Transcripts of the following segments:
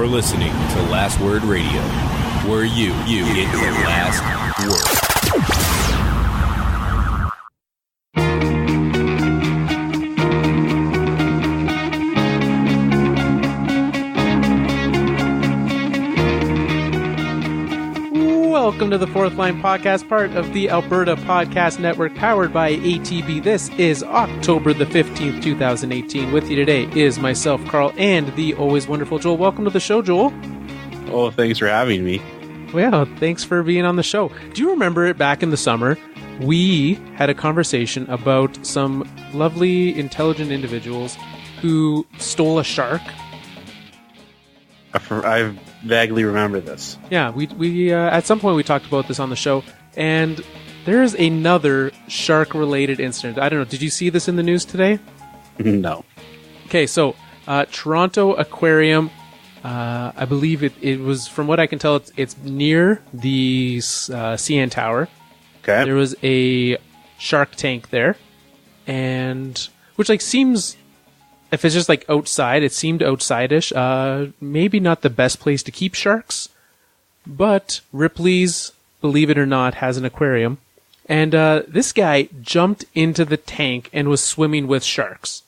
You're listening to Last Word Radio, where you get your last word. Welcome to the Fourth Line Podcast, part of the Alberta Podcast Network, powered by ATB. This is October the 15th, 2018. With you today is myself, Carl, and the always wonderful Joel. Welcome to the show, Joel. Oh, thanks for having me. Well, thanks for being on the show. Do you remember it back in the summer? We had a conversation about some lovely, intelligent individuals who stole a shark. I vaguely remember this. Yeah, we at some point we talked about this on the show, and there's another shark-related incident. I don't know, did you see this in the news today? No. Okay, so Toronto Aquarium, I believe it was, from what I can tell, it's near the CN Tower. Okay. There was a shark tank there, and which seems... If it's just outside, it seemed outside-ish. Maybe not the best place to keep sharks, but Ripley's, believe it or not, has an aquarium. And this guy jumped into the tank and was swimming with sharks.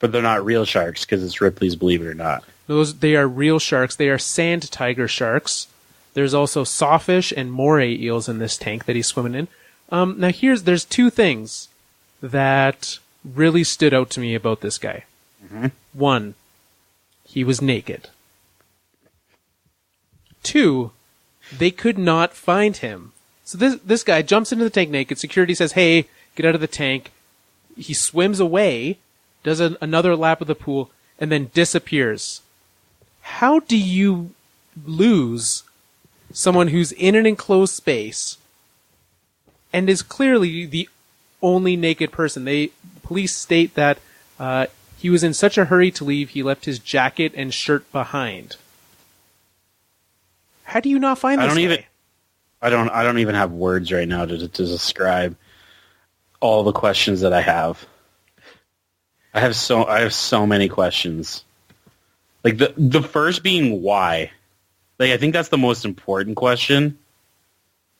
But they're not real sharks because it's Ripley's, believe it or not. They are real sharks. They are sand tiger sharks. There's also sawfish and moray eels in this tank that he's swimming in. Now there's two things that really stood out to me about this guy. Mm-hmm. One, he was naked. Two, they could not find him. So this guy jumps into the tank naked. Security says, "Hey, get out of the tank." He swims away, does another lap of the pool, and then disappears. How do you lose someone who's in an enclosed space and is clearly the only naked person? Police state that he was in such a hurry to leave, he left his jacket and shirt behind. How do you not find this guy? I don't even have words right now to describe all the questions that I have. I have so many questions. The first being why. I think that's the most important question.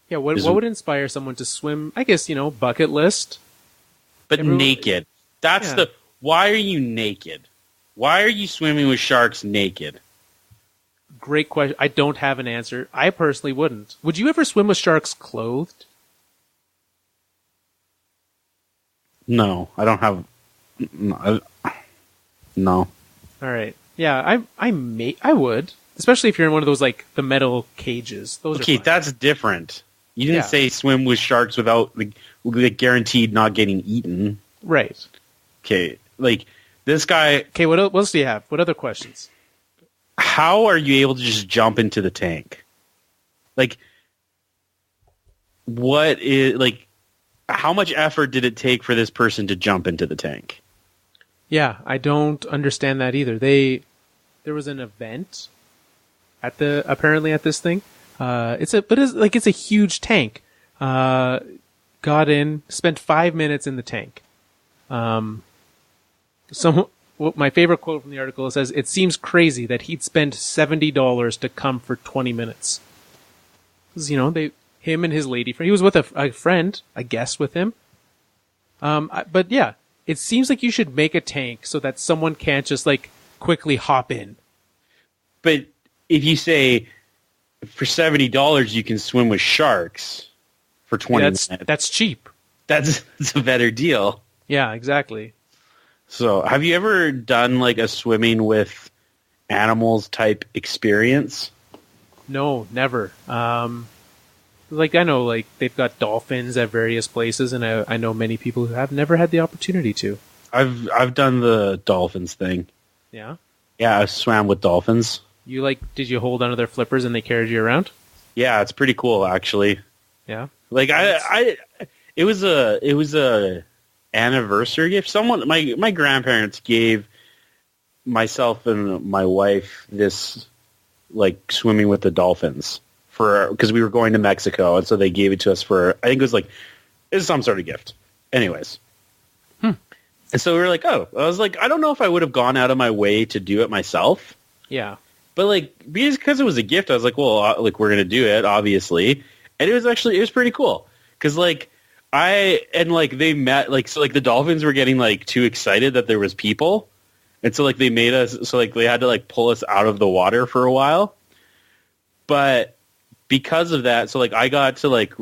Yeah, what would inspire someone to swim? I guess, bucket list. But naked. That's the... Why are you naked? Why are you swimming with sharks naked? Great question. I don't have an answer. I personally wouldn't. Would you ever swim with sharks clothed? No, I don't have... No. All right. Yeah, I would. Especially if you're in one of those, the metal cages. Those okay, are fine. That's different. You didn't say swim with sharks without, guaranteed not getting eaten. Right. Okay, this guy... Okay, what else do you have? What other questions? How are you able to just jump into the tank? What is... how much effort did it take for this person to jump into the tank? Yeah, I don't understand that either. There was an event apparently at this thing. It's a huge tank. Got in, spent 5 minutes in the tank. My favorite quote from the article says, "It seems crazy that he'd spend $70 to come for 20 minutes." Because, him and his lady friend, he was with a friend, a guest with him. But yeah, it seems like you should make a tank so that someone can't just quickly hop in. But if you say for $70 you can swim with sharks for 20 minutes, that's cheap. That's a better deal. Yeah, exactly. So, have you ever done a swimming with animals type experience? No, never. I know they've got dolphins at various places, and I know many people who have never had the opportunity to. I've done the dolphins thing. Yeah? Yeah, I swam with dolphins. Did you hold onto their flippers and they carried you around? Yeah, it's pretty cool actually. Yeah. It was a anniversary gift. My grandparents gave myself and my wife this swimming with the dolphins because we were going to Mexico, and so they gave it to us for, I think it was some sort of gift. Anyways. And so we were I was I don't know if I would have gone out of my way to do it myself. Yeah. But like because it was a gift, I was like, well, like we're gonna do it, obviously, and it was pretty cool because like they met like so like the Dolphins were getting like too excited that there was people, and so like they made us so like they had to like pull us out of the water for a while, but because of that, so like I got to like.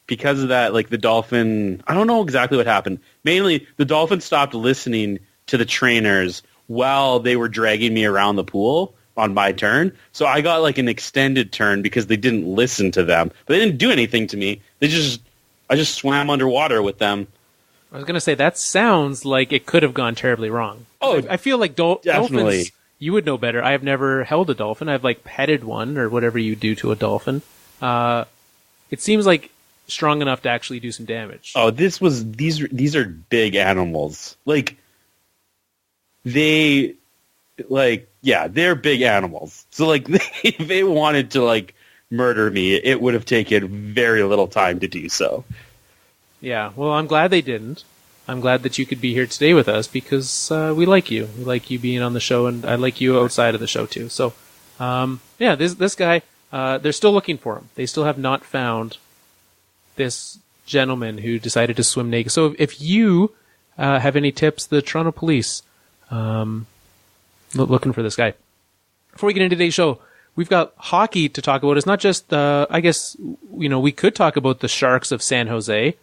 Because of that, like the Dolphin, I don't know exactly what happened. Mainly, the Dolphins stopped listening to the trainers while they were dragging me around the pool on my turn. So I got like an extended turn because they didn't listen to them. But they didn't do anything to me. I just swam underwater with them. I was going to say, that sounds like it could have gone terribly wrong. Oh, I feel like definitely. dolphins, you would know better. I have never held a dolphin. I've like petted one or whatever you do to a dolphin. It seems like strong enough to actually do some damage. Oh, these are big animals. Like they're big animals. So like if they wanted to like murder me, it would have taken very little time to do so. Yeah, well, I'm glad they didn't. I'm glad that you could be here today with us because we like you. We like you being on the show, and I like you outside of the show too. So, this guy, they're still looking for him. They still have not found this gentleman who decided to swim naked. So if you have any tips, the Toronto Police, looking for this guy. Before we get into today's show, we've got hockey to talk about. It's not just, I guess, we could talk about the Sharks of San Jose.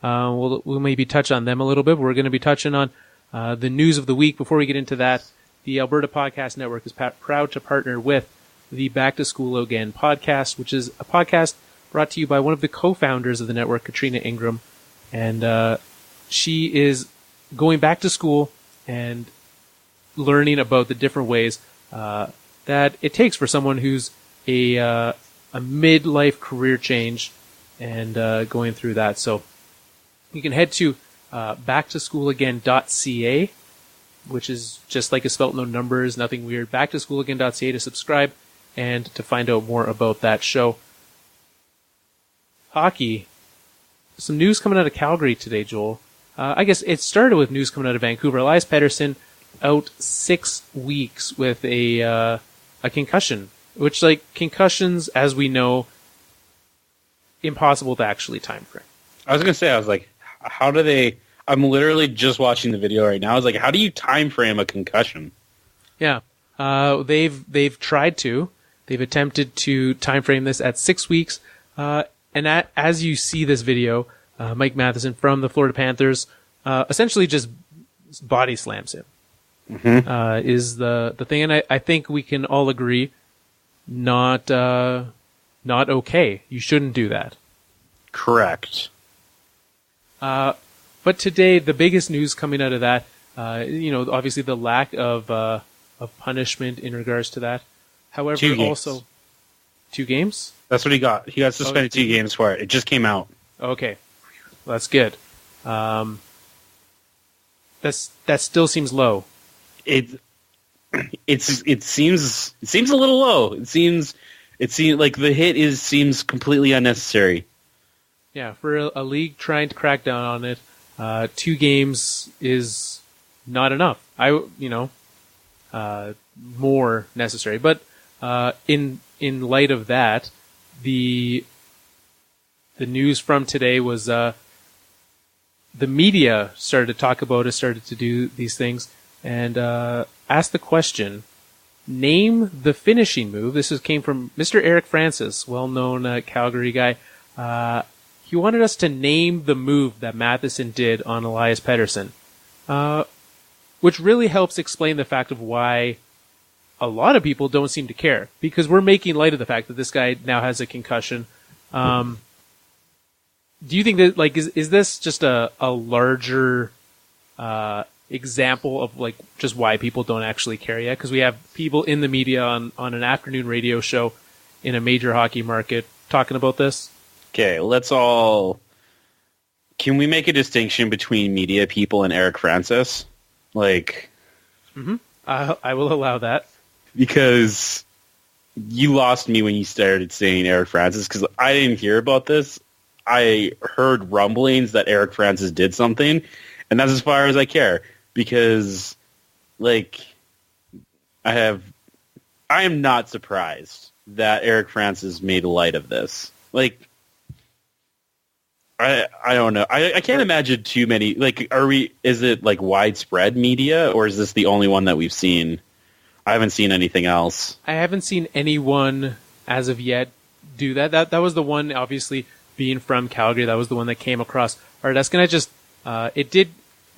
We'll maybe touch on them a little bit. We're going to be touching on the news of the week. Before we get into that, the Alberta Podcast Network is proud to partner with the Back to School Again podcast, which is a podcast brought to you by one of the co-founders of the network, Katrina Ingram. And she is going back to school and learning about the different ways that it takes for someone who's a midlife career change and going through that. So you can head to backtoschoolagain.ca, which is just like it's spelled, no numbers, nothing weird. Backtoschoolagain.ca to subscribe and to find out more about that show. Hockey. Some news coming out of Calgary today, Joel. I guess it started with news coming out of Vancouver. Elias Pettersson out 6 weeks with a concussion, which, like, concussions, as we know, impossible to actually time frame. I was going to say, I was like, how do they... I'm literally just watching the video right now. I was like, how do you time frame a concussion? Yeah. They've tried to. They've attempted to time frame this at 6 weeks. And as you see this video, Mike Matheson from the Florida Panthers essentially just body slams him. Mm-hmm. Is the thing, and I think we can all agree, not okay. You shouldn't do that. Correct. But today, the biggest news coming out of that, obviously the lack of punishment in regards to that. However, also 2 games. That's what he got. He got suspended 2 games for it. It just came out. Okay, well, that's good. That still seems low. It seems a little low. It seems like the hit seems completely unnecessary. Yeah, for a league trying to crack down on it, 2 games is not enough. More necessary. But in light of that, the news from today was the media started to talk about it, started to do these things, and asked the question, name the finishing move. This came from Mr. Eric Francis, well-known Calgary guy. He wanted us to name the move that Matheson did on Elias Pettersson, which really helps explain the fact of why a lot of people don't seem to care, because we're making light of the fact that this guy now has a concussion. Do you think that, like, is this just a larger example of, like, just why people don't actually care yet? Because we have people in the media on an afternoon radio show in a major hockey market talking about this. Okay, can we make a distinction between media people and Eric Francis? Like, I will allow that. Because you lost me when you started saying Eric Francis, because I didn't hear about this. I heard rumblings that Eric Francis did something, and that's as far as I care. Because, like, I I am not surprised that Eric Francis made light of this. Like, I don't know. I can't imagine too many. Like, is it like widespread media, or is this the only one that we've seen? I haven't seen anything else. I haven't seen anyone as of yet do that. That was the one, obviously, being from Calgary. That was the one that came across our desk. And I just, it did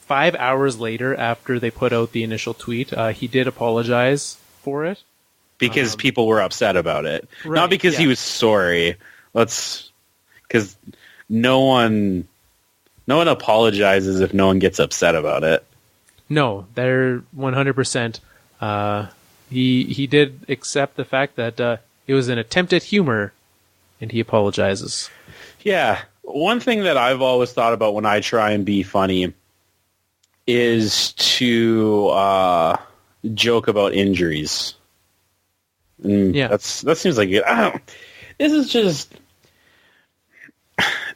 5 hours later after they put out the initial tweet. He did apologize for it. Because people were upset about it. Right, Not because he was sorry. Because no one apologizes if no one gets upset about it. No, they're 100%. He did accept the fact that it was an attempt at humor, and he apologizes. Yeah. One thing that I've always thought about when I try and be funny is to joke about injuries. Yeah. That seems like it.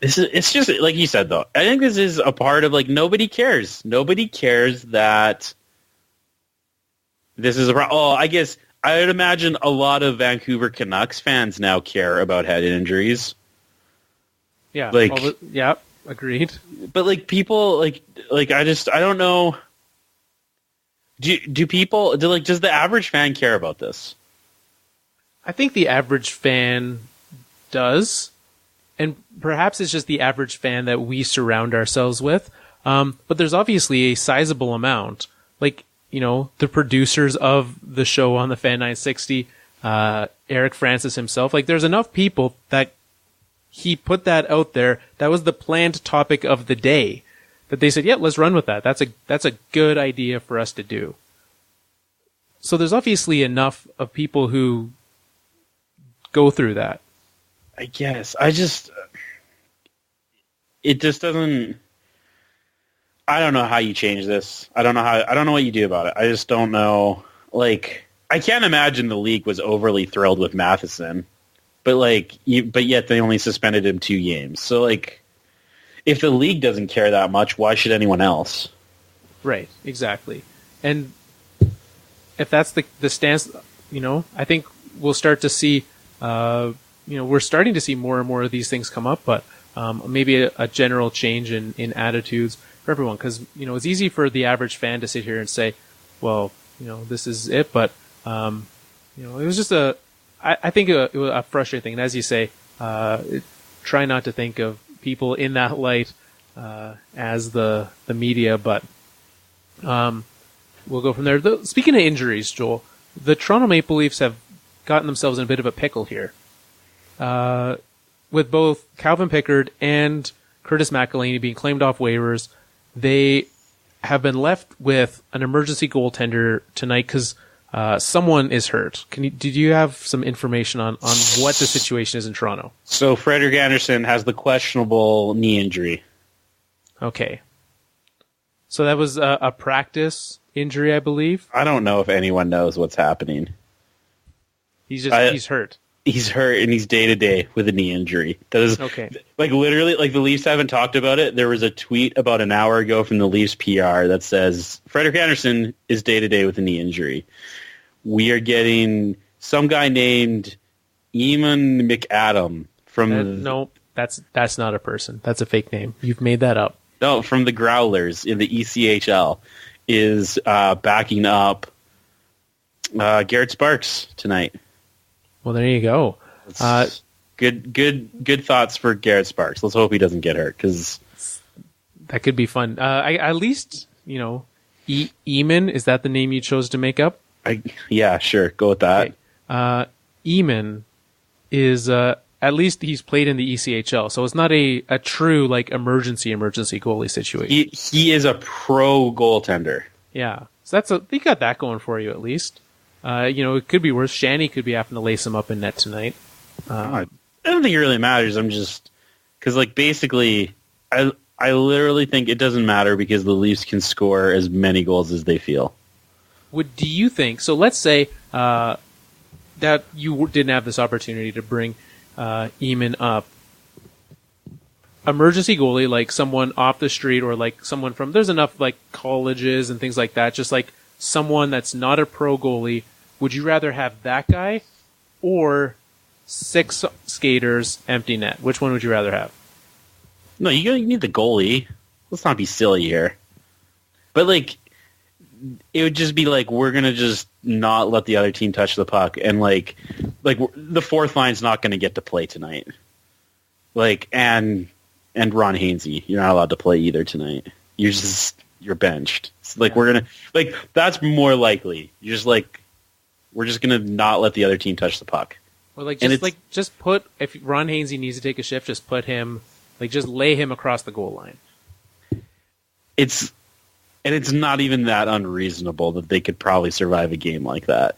It's just like you said, though. I think this is a part of, like, nobody cares. Nobody cares that this is a problem. Oh, I guess I would imagine a lot of Vancouver Canucks fans now care about head injuries. Yeah. Like, yeah, agreed. But, like, people, like I don't know. Does the average fan care about this? I think the average fan does, and perhaps it's just the average fan that we surround ourselves with. But there's obviously a sizable amount, like, you know, the producers of the show on the Fan 960, Eric Francis himself. Like, there's enough people that he put that out there. That was the planned topic of the day, that they said, yeah, let's run with that. That's a good idea for us to do. So there's obviously enough of people who go through that. I guess. It just doesn't. I don't know how you change this. I don't know what you do about it. I just don't know. Like, I can't imagine the league was overly thrilled with Matheson, but yet they only suspended him 2 games. So, like, if the league doesn't care that much, why should anyone else? Right, exactly. And if that's the stance, you know, I think we'll start to see, we're starting to see more and more of these things come up, but maybe a general change in attitudes for everyone. Because, you know, it's easy for the average fan to sit here and say, well, you know, this is it. But, you know, it was just I think it was a frustrating thing. And as you say, try not to think of people in that light as the media, but we'll go from there. Speaking of injuries, Joel, the Toronto Maple Leafs have gotten themselves in a bit of a pickle here. With both Calvin Pickard and Curtis McElhinney being claimed off waivers, they have been left with an emergency goaltender tonight because someone is hurt. Did you have some information on what the situation is in Toronto? So Frederik Andersen has the questionable knee injury. Okay. So that was a practice injury, I believe? I don't know if anyone knows what's happening. He's hurt. He's hurt, and he's day-to-day with a knee injury. That is, okay. Like, literally, like, the Leafs haven't talked about it. There was a tweet about an hour ago from the Leafs PR that says, Frederik Andersen is day-to-day with a knee injury. We are getting some guy named Eamon McAdam from... No, that's not a person. That's a fake name. You've made that up. No, from the Growlers in the ECHL is backing up Garrett Sparks tonight. Well, there you go. Good thoughts for Garrett Sparks. Let's hope he doesn't get hurt, because that could be fun. At least, you know, Eamon, is that the name you chose to make up? Yeah, sure. Go with that. Okay. Eamon is at least he's played in the ECHL, so it's not a true like emergency goalie situation. He is a pro goaltender. Yeah, so you got that going for you at least. You know, it could be worse. Shanny could be having to lace him up in net tonight. I don't think it really matters. I'm just because, like, basically, I literally think it doesn't matter because the Leafs can score as many goals as they feel. Do you think so? Let's say that you didn't have this opportunity to bring Eamon up. Emergency goalie, like someone off the street or like someone from, there's enough like colleges and things like that, just like someone that's not a pro goalie would you rather have that guy or 6 skaters, empty net? Which one would you rather have? No, you need the goalie. Let's not be silly here. But, like, it would just be like, we're going to just not let the other team touch the puck. And, like the fourth line's not going to get to play tonight. Like, and Ron Hainsey, you're not allowed to play either tonight. You're benched. It's like, we're going to, like, that's more likely. You're just like, we're just going to not let the other team touch the puck. Or, like, just put, if Ron Hainsey needs to take a shift, just put him, like, just lay him across the goal line. It's not even that unreasonable that they could probably survive a game like that.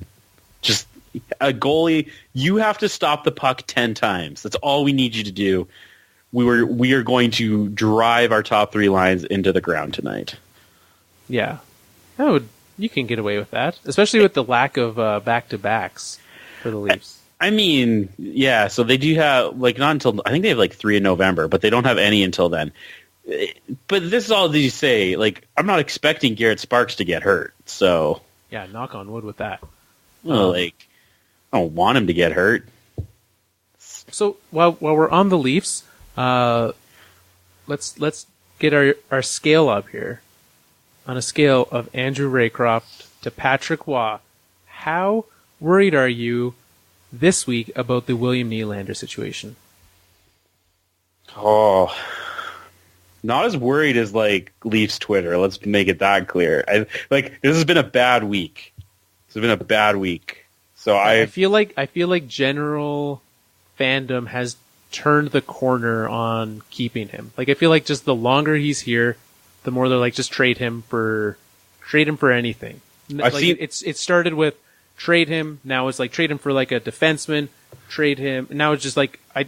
Just a goalie, you have to stop the puck 10 times. That's all we need you to do. We are going to drive our top 3 lines into the ground tonight. Yeah. You can get away with that, especially with the lack of back-to-backs for the Leafs. I mean, yeah, so they do have, like, not until, I think they have, like, 3 in November, but they don't have any until then. But this is all that you say. Like, I'm not expecting Garrett Sparks to get hurt, so... Yeah, knock on wood with that. Well, I don't want him to get hurt. So, while we're on the Leafs, let's get our scale up here. On a scale of Andrew Raycroft to Patrick Waugh, how worried are you this week about the William Nylander situation? Oh, not as worried as, like, Leafs Twitter. Let's make it that clear. This has been a bad week. So I feel like general fandom has turned the corner on keeping him. Like, I feel like just the longer he's here, the more they're like, just trade him for anything. It started with trade him. Now it's like trade him for, like, a defenseman. Trade him. Now it's just like I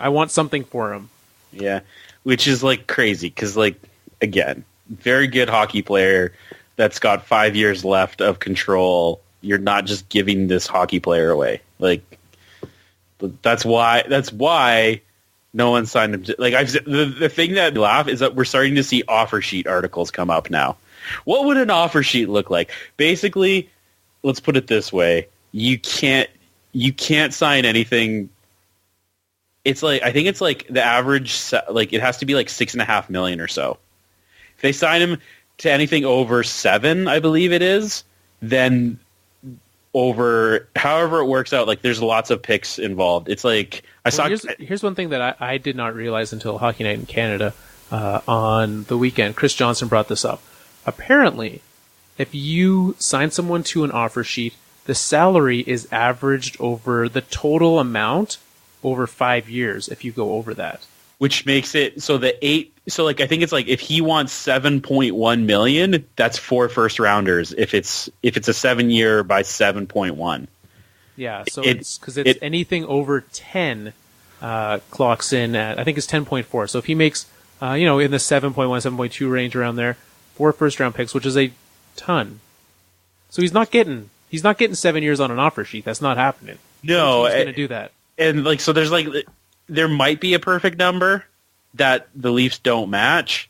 want something for him. Yeah, which is, like, crazy because, like, again, very good hockey player that's got 5 years left of control. You're not just giving this hockey player away. Like, that's why no one signed him. Like, the thing that I laugh is that we're starting to see offer sheet articles come up now. What would an offer sheet look like? Basically, let's put it this way: you can't sign anything. It's like, I think it's like the average, like, it has to be like $6.5 million or so. If they sign him to anything over 7, I believe it is, then over however it works out, like, there's lots of picks involved. It's like here's one thing that I did not realize until Hockey Night in Canada on the weekend. Chris Johnson brought this up. Apparently, if you sign someone to an offer sheet, the salary is averaged over the total amount over 5 years if you go over that. Which makes it so I think it's like if he wants $7.1 million, that's 4 first rounders. If it's a 7-year by 7.1. Yeah, so it's anything over 10 clocks in at, I think it's 10.4. So if he makes in the 7.1, 7.2 range around there, 4 first round picks, which is a ton. So he's not getting 7 years on an offer sheet. That's not happening. No, he's going to do that. And, like, so there might be a perfect number that the Leafs don't match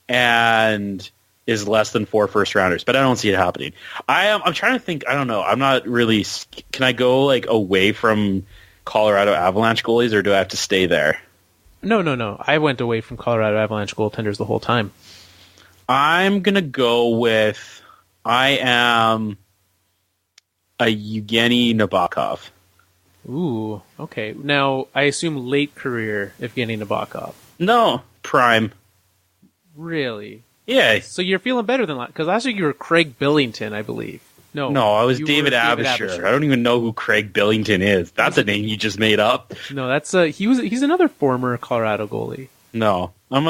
and is less than 4 first rounders, but I don't see it happening. I'm trying to think. I don't know. I'm not really. Can I go, like, away from Colorado Avalanche goalies, or do I have to stay there? No. I went away from Colorado Avalanche goaltenders the whole time. I'm gonna go with. I am a Evgeny Nabokov. Ooh, okay. Now, I assume late career Evgeny Nabokov. No, prime. Really? Yeah. So you're feeling better than last, because last week you were Craig Billington, I believe. No, I was David Abisher. I don't even know who Craig Billington is. That's a name you just made up. No, that's he's another former Colorado goalie. No, I'm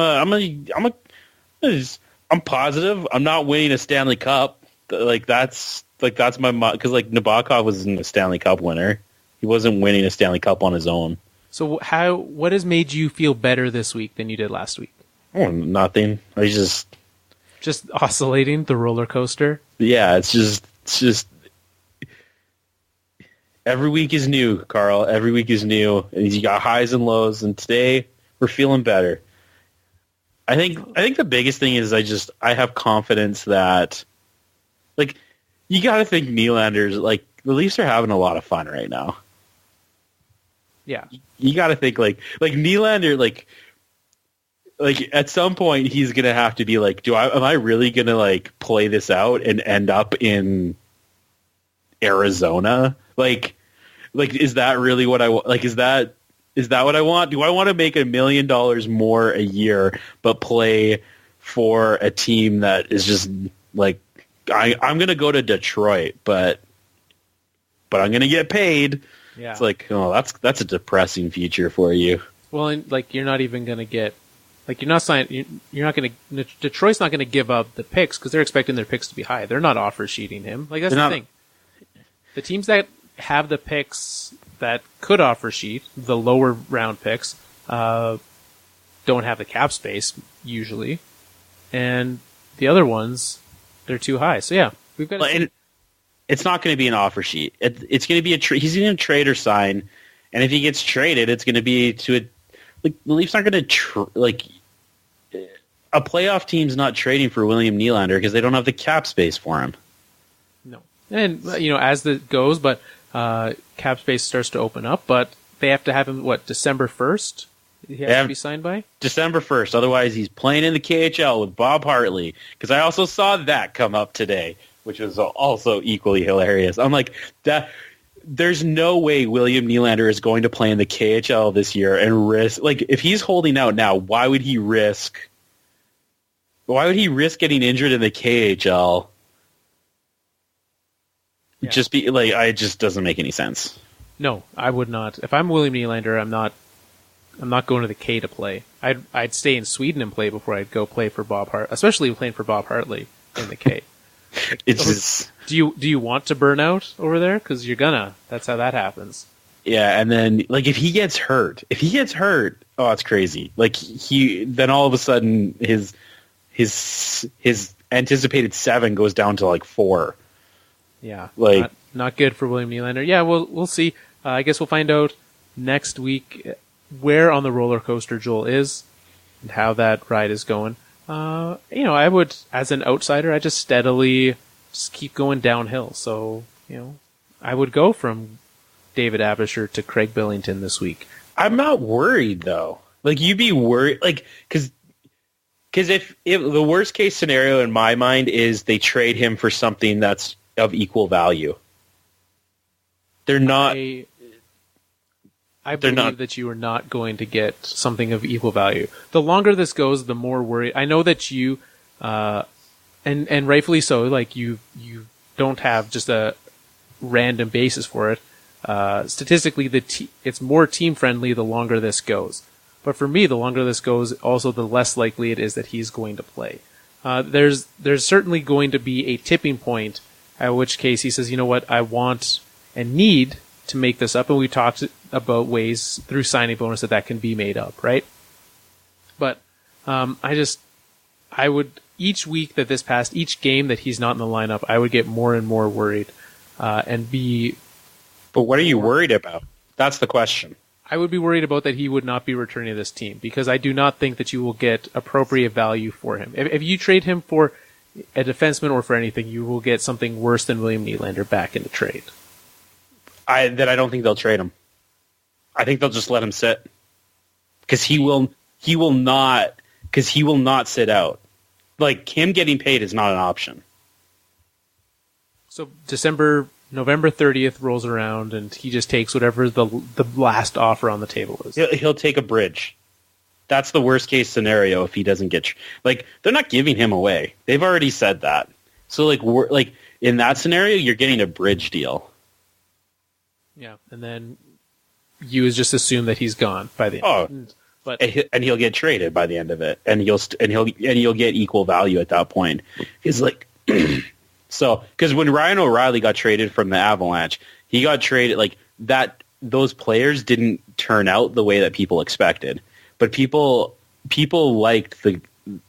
positive. I'm not winning a Stanley Cup. That's my, because, like, Nabokov was a Stanley Cup winner. He wasn't winning a Stanley Cup on his own. So what has made you feel better this week than you did last week? Oh, nothing. I just oscillating the roller coaster. Yeah, it's just every week is new, Carl. Every week is new, and you got highs and lows. And today we're feeling better. I think the biggest thing is I have confidence that, like, you got to think Nylander's like the Leafs are having a lot of fun right now. Yeah, you got to think like Nylander like at some point he's gonna have to be like, am I really gonna like play this out and end up in Arizona? Like is that really what I want? Like is that what I want? Do I want to make $1 million more a year but play for a team that is just like I'm gonna go to Detroit, but I'm gonna get paid? Yeah. It's like, oh, that's a depressing future for you. Well, and like you're not even going to get, like you're not going to, Detroit's not going to give up the picks because they're expecting their picks to be high. They're not offer sheeting him. Like that's the thing. The teams that have the picks that could offer sheet, the lower round picks, don't have the cap space usually, and the other ones, they're too high. So yeah, we've got to. It's not going to be an offer sheet. It's going to be he's going to trade or sign, and if he gets traded, it's going to be to a like the Leafs aren't going to like a playoff team's not trading for William Nylander because they don't have the cap space for him. No, and as the goes, but cap space starts to open up, but they have to have him December 1st. He has to be signed by December 1st. Otherwise, he's playing in the KHL with Bob Hartley. Because I also saw that come up today, which was also equally hilarious. I'm like, there's no way William Nylander is going to play in the KHL this year and risk. Like, if he's holding out now, why would he risk getting injured in the KHL? Yeah. It just doesn't make any sense. No, I would not. If I'm William Nylander, I'm not going to the K to play. I'd stay in Sweden and play before I'd go play for Bob Hart, especially playing for Bob Hartley in the K. It's just, do you want to burn out over there? Because you're gonna. That's how that happens. Yeah, and then like if he gets hurt, oh, it's crazy. Like then all of a sudden his anticipated 7 goes down to like 4. Yeah, like not good for William Nylander. Yeah, we'll see. I guess we'll find out next week where on the roller coaster Joel is and how that ride is going. I would, as an outsider, I just steadily keep going downhill. So, I would go from David Abisher to Craig Billington this week. I'm not worried though. Like you'd be worried, like because if the worst case scenario in my mind is they trade him for something that's of equal value. They're not. I believe that you are not going to get something of equal value. The longer this goes, the more worried. I know that you, and rightfully so, like you don't have just a random basis for it. Statistically, it's more team friendly the longer this goes. But for me, the longer this goes, also the less likely it is that he's going to play. There's certainly going to be a tipping point, at which case he says, you know what, I want and need to make this up, and we talked about ways through signing bonus that can be made up, right? But I would, each week that this passed, each game that he's not in the lineup, I would get more and more worried and be... But what are you worried about? That's the question. I would be worried about that he would not be returning to this team, because I do not think that you will get appropriate value for him. If you trade him for a defenseman or for anything, you will get something worse than William Nylander back in the trade. I don't think they'll trade him. I think they'll just let him sit because he will not sit out. Like him getting paid is not an option. So November 30th rolls around and he just takes whatever the last offer on the table is. He'll take a bridge. That's the worst case scenario if he doesn't get they're not giving him away. They've already said that. So in that scenario, you're getting a bridge deal. Yeah, and then you just assume that he's gone by the end. And he'll get traded by the end of it, and you'll get equal value at that point. It's like so because when Ryan O'Reilly got traded from the Avalanche, he got traded like that. Those players didn't turn out the way that people expected, but people liked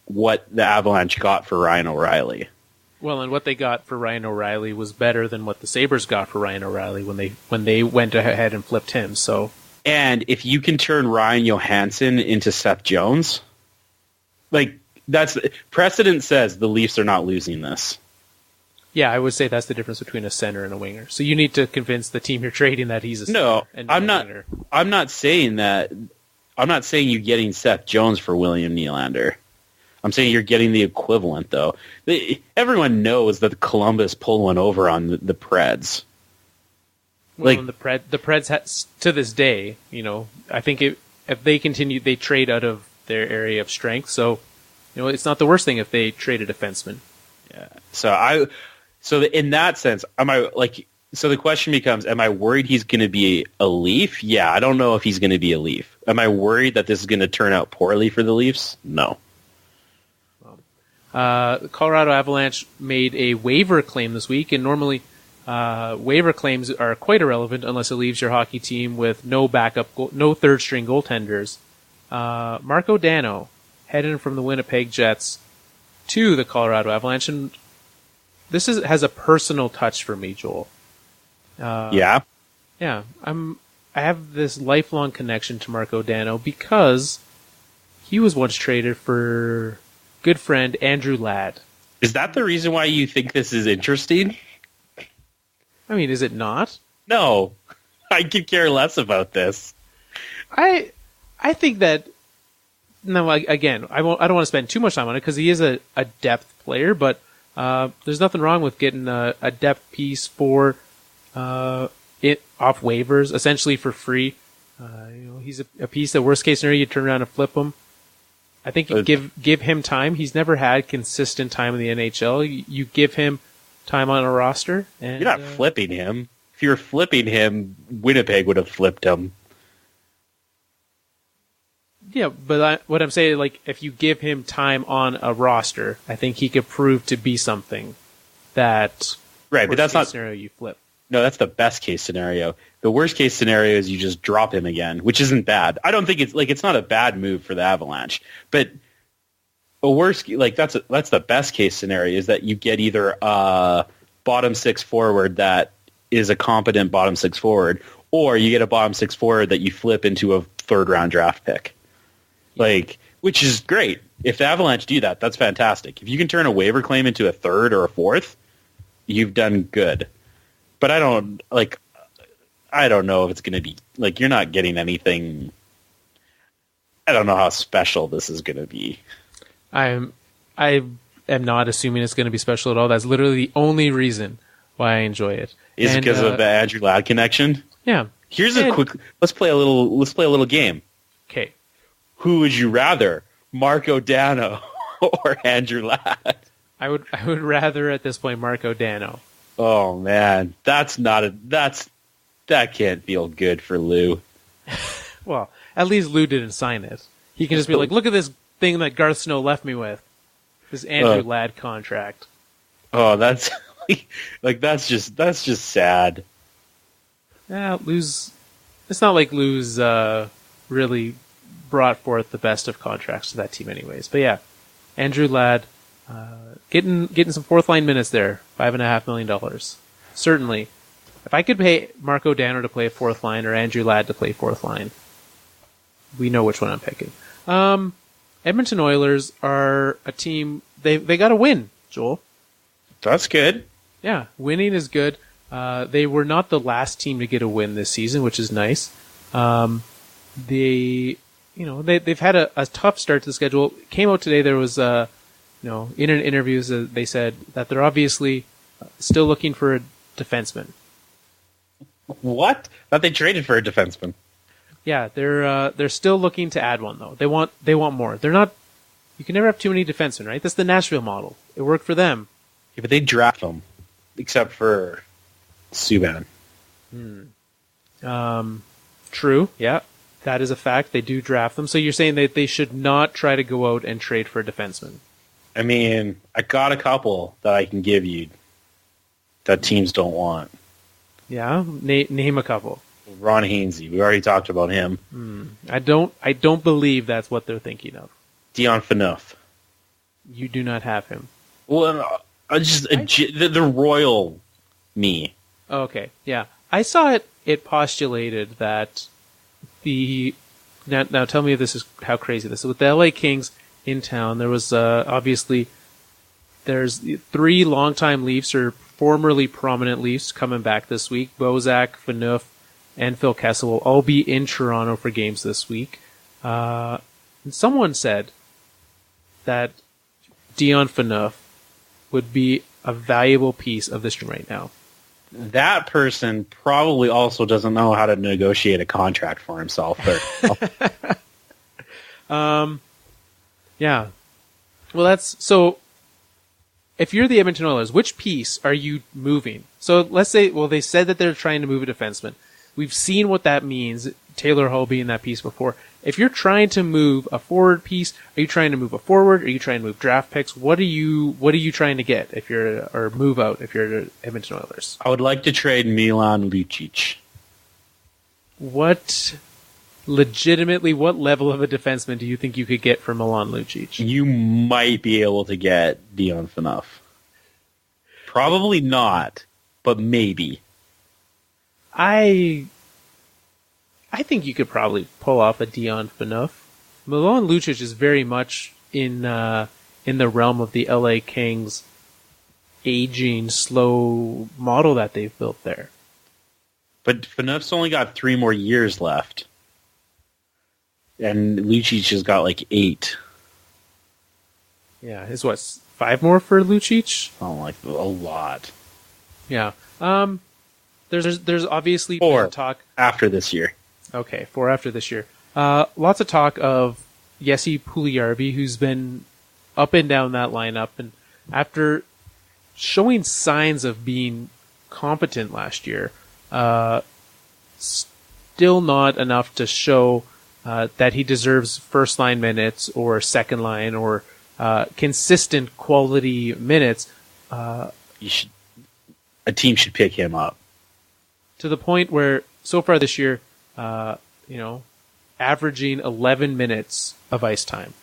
what the Avalanche got for Ryan O'Reilly. Well, and what they got for Ryan O'Reilly was better than what the Sabres got for Ryan O'Reilly when they went ahead and flipped him. So, and if you can turn Ryan Johansson into Seth Jones, that's precedent says the Leafs are not losing this. Yeah, I would say that's the difference between a center and a winger. So you need to convince the team you're trading that he's a center. No, and I'm a not. winger. I'm not saying that. I'm not saying you're getting Seth Jones for William Nylander. I'm saying you're getting the equivalent, though. Everyone knows that Columbus pulled one over on the Preds. Well, and the Preds to this day, I think if they continue, they trade out of their area of strength. So, it's not the worst thing if they trade a defenseman. Yeah. So in that sense, so the question becomes, am I worried he's going to be a Leaf? Yeah, I don't know if he's going to be a Leaf. Am I worried that this is going to turn out poorly for the Leafs? No. The Colorado Avalanche made a waiver claim this week, and normally waiver claims are quite irrelevant unless it leaves your hockey team with no backup, no third-string goaltenders. Marko Dano headed from the Winnipeg Jets to the Colorado Avalanche, and this has a personal touch for me, Joel. Yeah? Yeah, I have this lifelong connection to Marko Dano because he was once traded for good friend Andrew Ladd. Is that the reason why you think this is interesting? I mean, is it not? No. I could care less about this. I think that, no, again, I don't want to spend too much time on it because he is a depth player, but there's nothing wrong with getting a depth piece for it off waivers, essentially for free. He's a piece that worst case scenario you turn around and flip him. I think you give him time. He's never had consistent time in the NHL. You give him time on a roster. And, you're not flipping him. If you were flipping him, Winnipeg would have flipped him. Yeah, but what I'm saying, if you give him time on a roster, I think he could prove to be something that. Right, but that's not scenario you flip. No, that's the best case scenario. The worst case scenario is you just drop him again, which isn't bad. I don't think it's not a bad move for the Avalanche, but a worst that's the best case scenario is that you get either a bottom six forward that is a competent bottom six forward, or you get a bottom six forward that you flip into a third round draft pick. Which is great. If the Avalanche do that, that's fantastic. If you can turn a waiver claim into a third or a fourth, you've done good. But I don't know if it's going to be you're not getting anything. I don't know how special this is going to be. I am not assuming it's going to be special at all. That's literally the only reason why I enjoy it. Is it because of the Andrew Ladd connection? Yeah. Here's a quick. Let's play a little game. Okay. Who would you rather, Marko Dano or Andrew Ladd? I would rather at this point Marko Dano. Oh man, that can't feel good for Lou. Well, at least Lou didn't sign it. He can just be like, look at this thing that Garth Snow left me with. This Andrew Ladd contract. Oh, that's that's just sad. Yeah, Lou's. It's not like Lou's really brought forth the best of contracts to that team, anyways. But yeah, Andrew Ladd getting some fourth line minutes there. $5.5 million. Certainly, if I could pay Marko Dano to play fourth line or Andrew Ladd to play fourth line, we know which one I'm picking. Edmonton Oilers are a team. They got to win, Joel. That's good. Yeah, winning is good. They were not the last team to get a win this season, which is nice. They've had a tough start to the schedule. It came out today. There was in an interviews they said that they're obviously still looking for a defenseman. What? Thought they traded for a defenseman. Yeah, they're still looking to add one though. They want more. They're not. You can never have too many defensemen, right? That's the Nashville model. It worked for them. Yeah, but they draft them, except for Subban. True. Yeah, that is a fact. They do draft them. So you're saying that they should not try to go out and trade for a defenseman? I mean, I got a couple that I can give you that teams don't want. Yeah, name a couple. Ron Hainsey. We already talked about him. I don't believe that's what they're thinking of. Dion Phaneuf. You do not have him. Well, the royal me. Okay, yeah. I saw it postulated that now tell me if this is how crazy this is. With the LA Kings in town, there was obviously there's 3 longtime Leafs or formerly prominent Leafs coming back this week. Bozak, Phaneuf, and Phil Kessel will all be in Toronto for games this week. And someone said that Dion Phaneuf would be a valuable piece of this team right now. That person probably also doesn't know how to negotiate a contract for himself. Yeah. Well, that's so. If you're the Edmonton Oilers, which piece are you moving? So let's say, well, they said that they're trying to move a defenseman. We've seen what that means. Taylor Hall being that piece before. If you're trying to move a forward piece, are you trying to move a forward? Are you trying to move draft picks? What are you trying to get or move out if you're Edmonton Oilers? I would like to trade Milan Lucic. What level of a defenseman do you think you could get for Milan Lucic? You might be able to get Dion Phaneuf. Probably not, but maybe. I think you could probably pull off a Dion Phaneuf. Milan Lucic is very much in the realm of the LA Kings aging, slow model that they've built there. But Phaneuf's only got 3 more years left. And Lucic has got like 8. Yeah, is what, 5 more for Lucic? Oh, like a lot. Yeah. There's obviously 4 been talk after this year. Okay, 4 after this year. Lots of talk of Jesse Puljujarvi, who's been up and down that lineup, and after showing signs of being competent last year, still not enough to show that he deserves first line minutes or second line or consistent quality minutes. A team should pick him up. To the point where so far this year, averaging 11 minutes of ice time.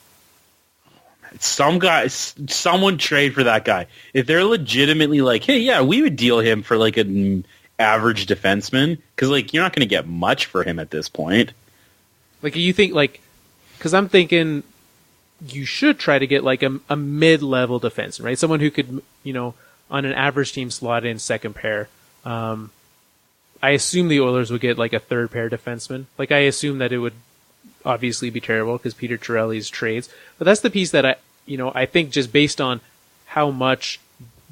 Someone trade for that guy. If they're legitimately like, hey, yeah, we would deal him for like an average defenseman, because like you're not going to get much for him at this point. Like, you think, like, because I'm thinking you should try to get like a mid-level defenseman, right? Someone who could, on an average team slot in second pair. I assume the Oilers would get like a third pair defenseman. Like, I assume that it would obviously be terrible because Peter Chiarelli's trades. But that's the piece that I think just based on how much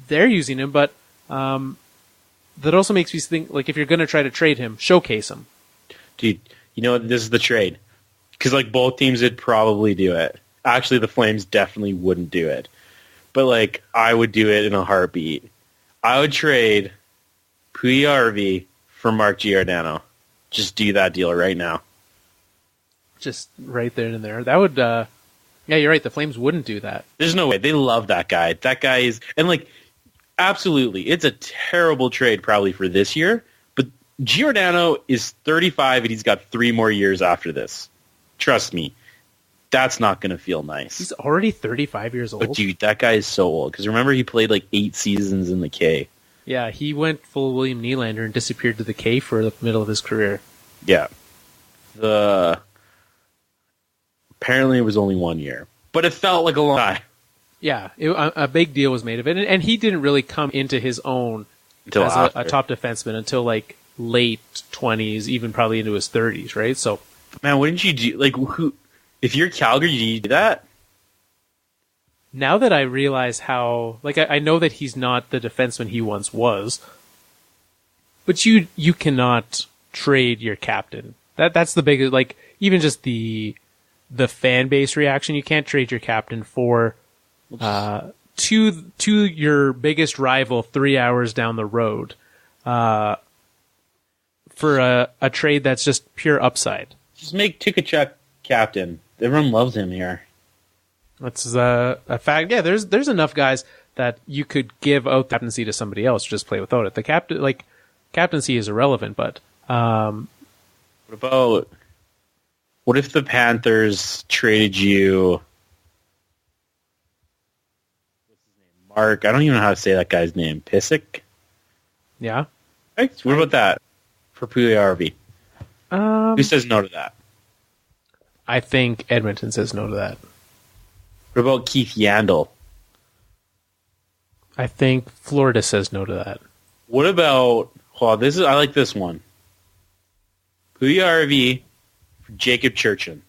they're using him, but that also makes me think, like, if you're going to try to trade him, showcase him. Dude, this is the trade. Because like both teams would probably do it. Actually, the Flames definitely wouldn't do it. But like, I would do it in a heartbeat. I would trade Puljujarvi for Mark Giordano. Just do that deal right now. Just right there and there. That would, yeah, you're right. The Flames wouldn't do that. There's no way. They love that guy. That guy is, and like, absolutely, it's a terrible trade probably for this year, but Giordano is 35 and he's got 3 more years after this. Trust me, that's not going to feel nice. He's already 35 years old. But dude, that guy is so old. Because remember, he played like 8 seasons in the K. Yeah, he went full William Nylander and disappeared to the K for the middle of his career. Yeah. Apparently it was only 1 year. But it felt like a long time. Yeah, a big deal was made of it. And he didn't really come into his own as a top defenseman until like late 20s, even probably into his 30s, right? So, man, wouldn't you do, like, if you're Calgary, do you do that? Now that I realize how, like, I know that he's not the defenseman he once was, but you cannot trade your captain. That's the biggest, like, even just the fan base reaction. You can't trade your captain for to your biggest rival 3 hours down the road for a trade that's just pure upside. Just make Tukachuk captain. Everyone loves him here. That's a fact. Yeah, there's enough guys that you could give out the captaincy to somebody else, just play without it. The captaincy is irrelevant, but what if the Panthers traded you? What's his name? Mark. I don't even know how to say that guy's name. Pissick. Yeah. Right. What about that for Puljujarvi? Who says no to that? I think Edmonton says no to that. What about Keith Yandel? I think Florida says no to that. What about? Well, I like this one. Puljujarvi for Jacob Churchin.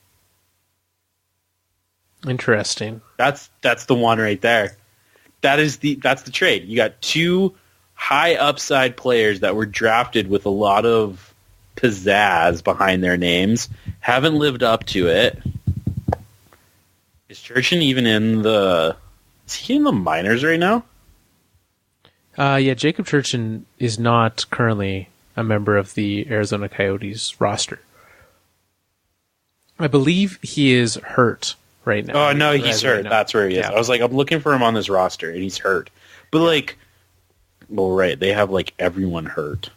Interesting. That's the one right there. That's the trade. You got two high upside players that were drafted with a lot of pizzazz behind their names. Haven't lived up to it. Is Churchin even in the? Is he in the minors right now? Yeah, Jacob Churchin is not currently a member of the Arizona Coyotes roster. I believe he is hurt right now. Oh, no, he's hurt. Right, that's where he is. Yeah. I was like, I'm looking for him on this roster, and he's hurt. But, well, right, they have, everyone hurt.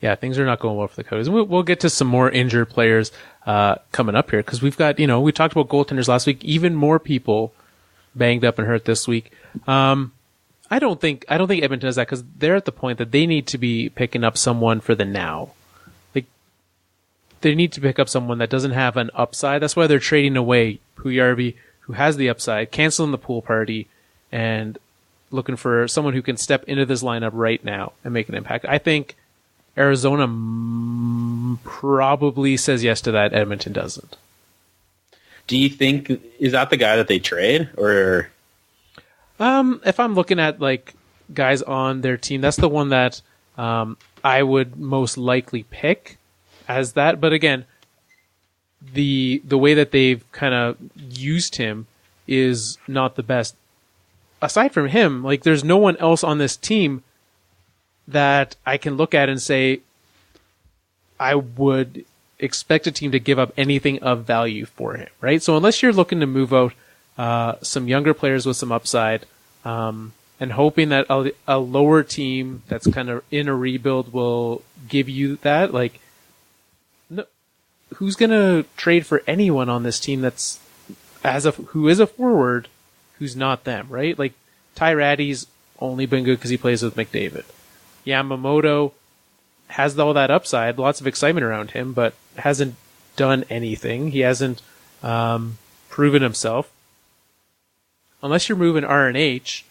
Yeah, things are not going well for the Coyotes. We'll get to some more injured players coming up here, because we've got, we talked about goaltenders last week, even more people banged up and hurt this week. I don't think Edmonton does that, because they're at the point that they need to be picking up someone for the now. They need to pick up someone that doesn't have an upside. That's why they're trading away Puljujarvi, who has the upside, canceling the pool party, and looking for someone who can step into this lineup right now and make an impact. I think Arizona probably says yes to that. Edmonton doesn't. Do you think, is that the guy that they trade, or? If I'm looking at guys on their team, that's the one that I would most likely pick as that. But again, the way that they've kind of used him is not the best. Aside from him, there's no one else on this team that I can look at and say I would expect a team to give up anything of value for him, right? So unless you're looking to move out some younger players with some upside, and hoping that a lower team that's kind of in a rebuild will give you that, no, who's going to trade for anyone on this team that's who is a forward who's not them, right? Ty Ratty's only been good because he plays with McDavid. Yamamoto has all that upside, lots of excitement around him, but hasn't done anything. He hasn't proven himself. Unless you're moving RNH,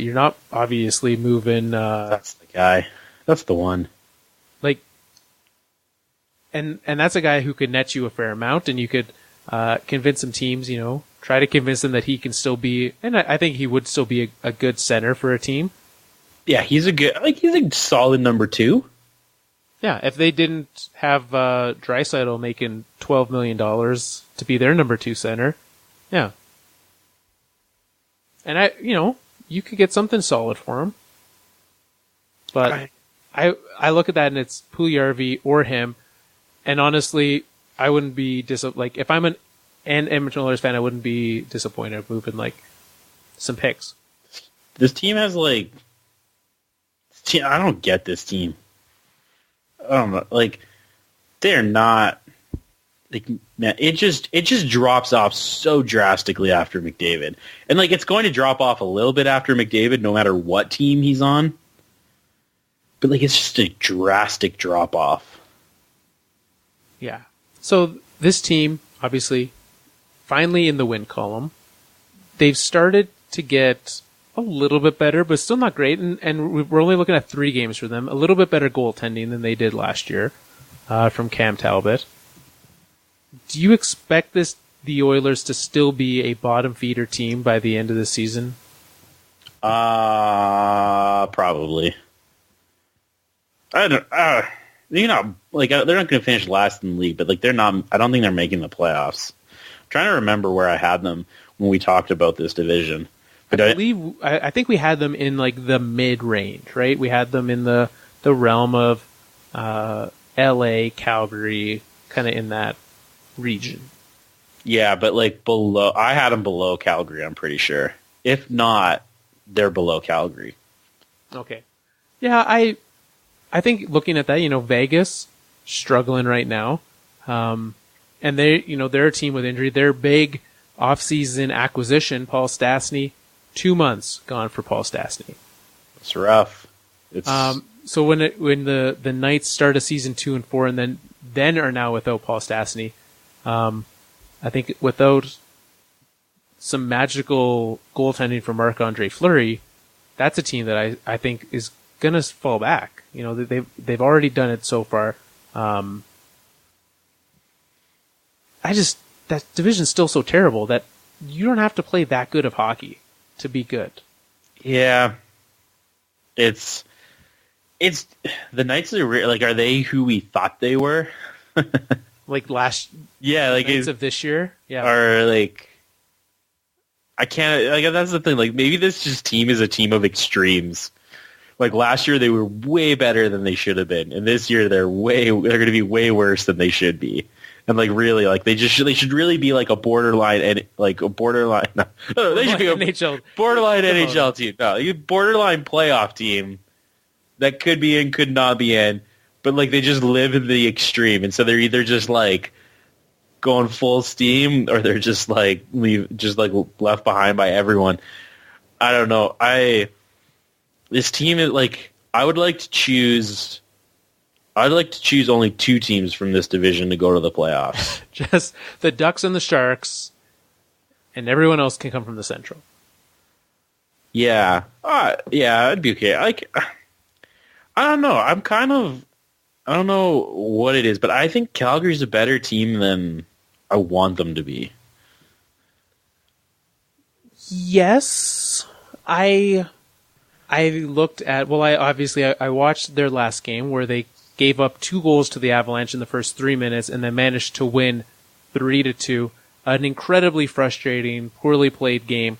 you're not obviously moving. That's the guy. That's the one. And that's a guy who could net you a fair amount, and you could convince some teams. Try to convince them that he can still be, and I think he would still be a good center for a team. Yeah, he's he's a solid number 2. Yeah, if they didn't have Draisaitl making $12 million to be their number 2 center, yeah. And you could get something solid for him. But I look at that and it's Puljujarvi or him. And honestly, I wouldn't be if I'm an Edmonton Oilers fan, I wouldn't be disappointed moving some picks. This team has I don't get this team. I don't know. They're not. Man, it just drops off so drastically after McDavid, and it's going to drop off a little bit after McDavid, no matter what team he's on. But it's just a drastic drop off. Yeah. So this team, obviously, finally in the win column, they've started to get a little bit better, but still not great. And we're only looking at 3 games for them. A little bit better goaltending than they did last year from Cam Talbot. Do you expect the Oilers to still be a bottom feeder team by the end of the season? Probably. I don't. They're not going to finish last in the league, but they're not. I don't think they're making the playoffs. I'm trying to remember where I had them when we talked about this division. But I think we had them in the mid range, right? We had them in the realm of L.A., Calgary, kind of in that region. Yeah, but below, I had them below Calgary, I'm pretty sure. If not, they're below Calgary. Okay. Yeah, I think looking at that, Vegas struggling right now. And they're a team with injury. Their big offseason acquisition, Paul Stastny, 2 months gone for Paul Stastny. It's rough. So when the Knights start a season 2 and 4 and then are now without Paul Stastny, I think without some magical goaltending from Marc-Andre Fleury, that's a team that I think is going to fall back. They've already done it so far. That division's still so terrible that you don't have to play that good of hockey to be good. Yeah. It's the Knights are they who we thought they were? Like last Knights of this year? Yeah. Or I can't that's the thing, maybe this team is a team of extremes. Last year they were way better than they should have been, and this year they're going to be way worse than they should be. And really, they should really be a borderline and a borderline. No, they should be a NHL. Borderline NHL team. No, borderline playoff team that could be in, could not be in, but they just live in the extreme, and so they're either just going full steam, or they're just left behind by everyone. I don't know. This team is I would like to choose. I'd like to choose only two teams from this division to go to the playoffs. Just the Ducks and the Sharks, and everyone else can come from the Central. Yeah. Yeah, I'd be okay. I don't know. I don't know what it is, but I think Calgary's a better team than I want them to be. Yes. I looked at, I watched their last game where they gave up 2 goals to the Avalanche in the first 3 minutes and then managed to win 3-2. An incredibly frustrating, poorly played game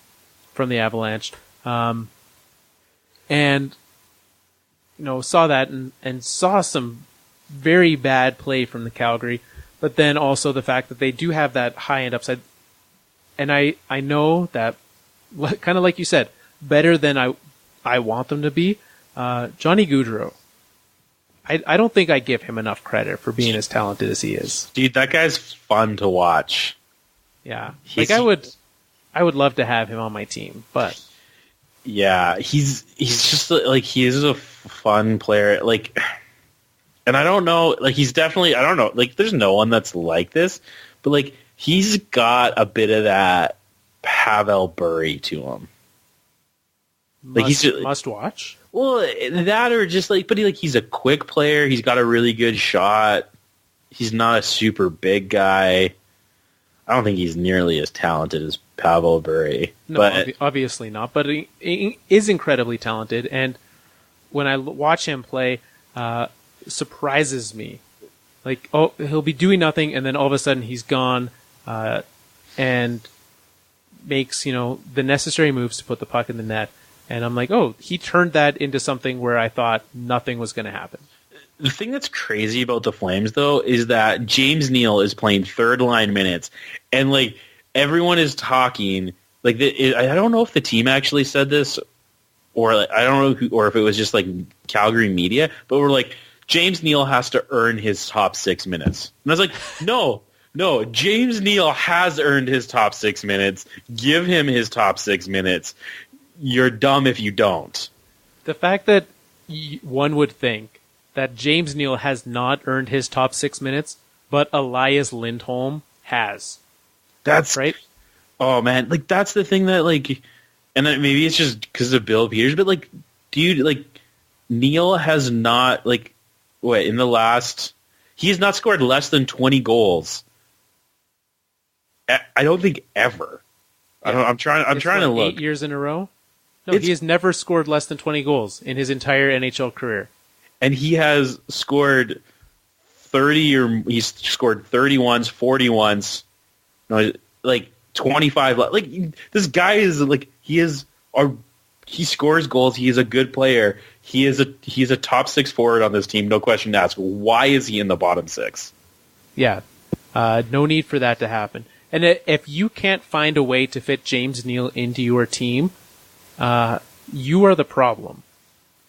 from the Avalanche. And, saw that and saw some very bad play from the Calgary, but then also the fact that they do have that high-end upside. And I know that, kind of like you said, better than I want them to be. Johnny Gaudreau. I don't think I give him enough credit for being as talented as he is. Dude, that guy's fun to watch. Yeah. I would love to have him on my team, but yeah, he's just he is a fun player. And I don't know, he's definitely, I don't know, there's no one that's like this, but he's got a bit of that Pavel Bure to him. Must watch. Well, that or just but he's a quick player. He's got a really good shot. He's not a super big guy. I don't think he's nearly as talented as Pavel Bure. No, but obviously not. But he is incredibly talented, and when I watch him play, surprises me. He'll be doing nothing, and then all of a sudden he's gone, and makes the necessary moves to put the puck in the net. And I'm like, oh, he turned that into something where I thought nothing was going to happen. The thing that's crazy about the Flames, though, is that James Neal is playing third-line minutes. And, everyone is talking. I don't know if the team actually said this, or I don't know or if it was just, Calgary media. But we're James Neal has to earn his top 6 minutes. And I was no, James Neal has earned his top 6 minutes. Give him his top 6 minutes. You're dumb if you don't. The fact that one would think that James Neal has not earned his top 6 minutes, but Elias Lindholm has. That's right. Oh man, that's the thing that and then maybe it's just because of Bill Peters, but dude, Neal has not in the last, he has not scored less than 20 goals. I don't think ever. Yeah. I'm trying to look. 8 years in a row. No, he has never scored less than 20 goals in his entire NHL career. And he has scored 30 he's scored 30 once, 40 once, 25. This guy is he scores goals. He is a good player. He's a top 6 forward on this team. No question asked. Why is he in the bottom 6? Yeah. No need for that to happen. And if you can't find a way to fit James Neal into your team, you are the problem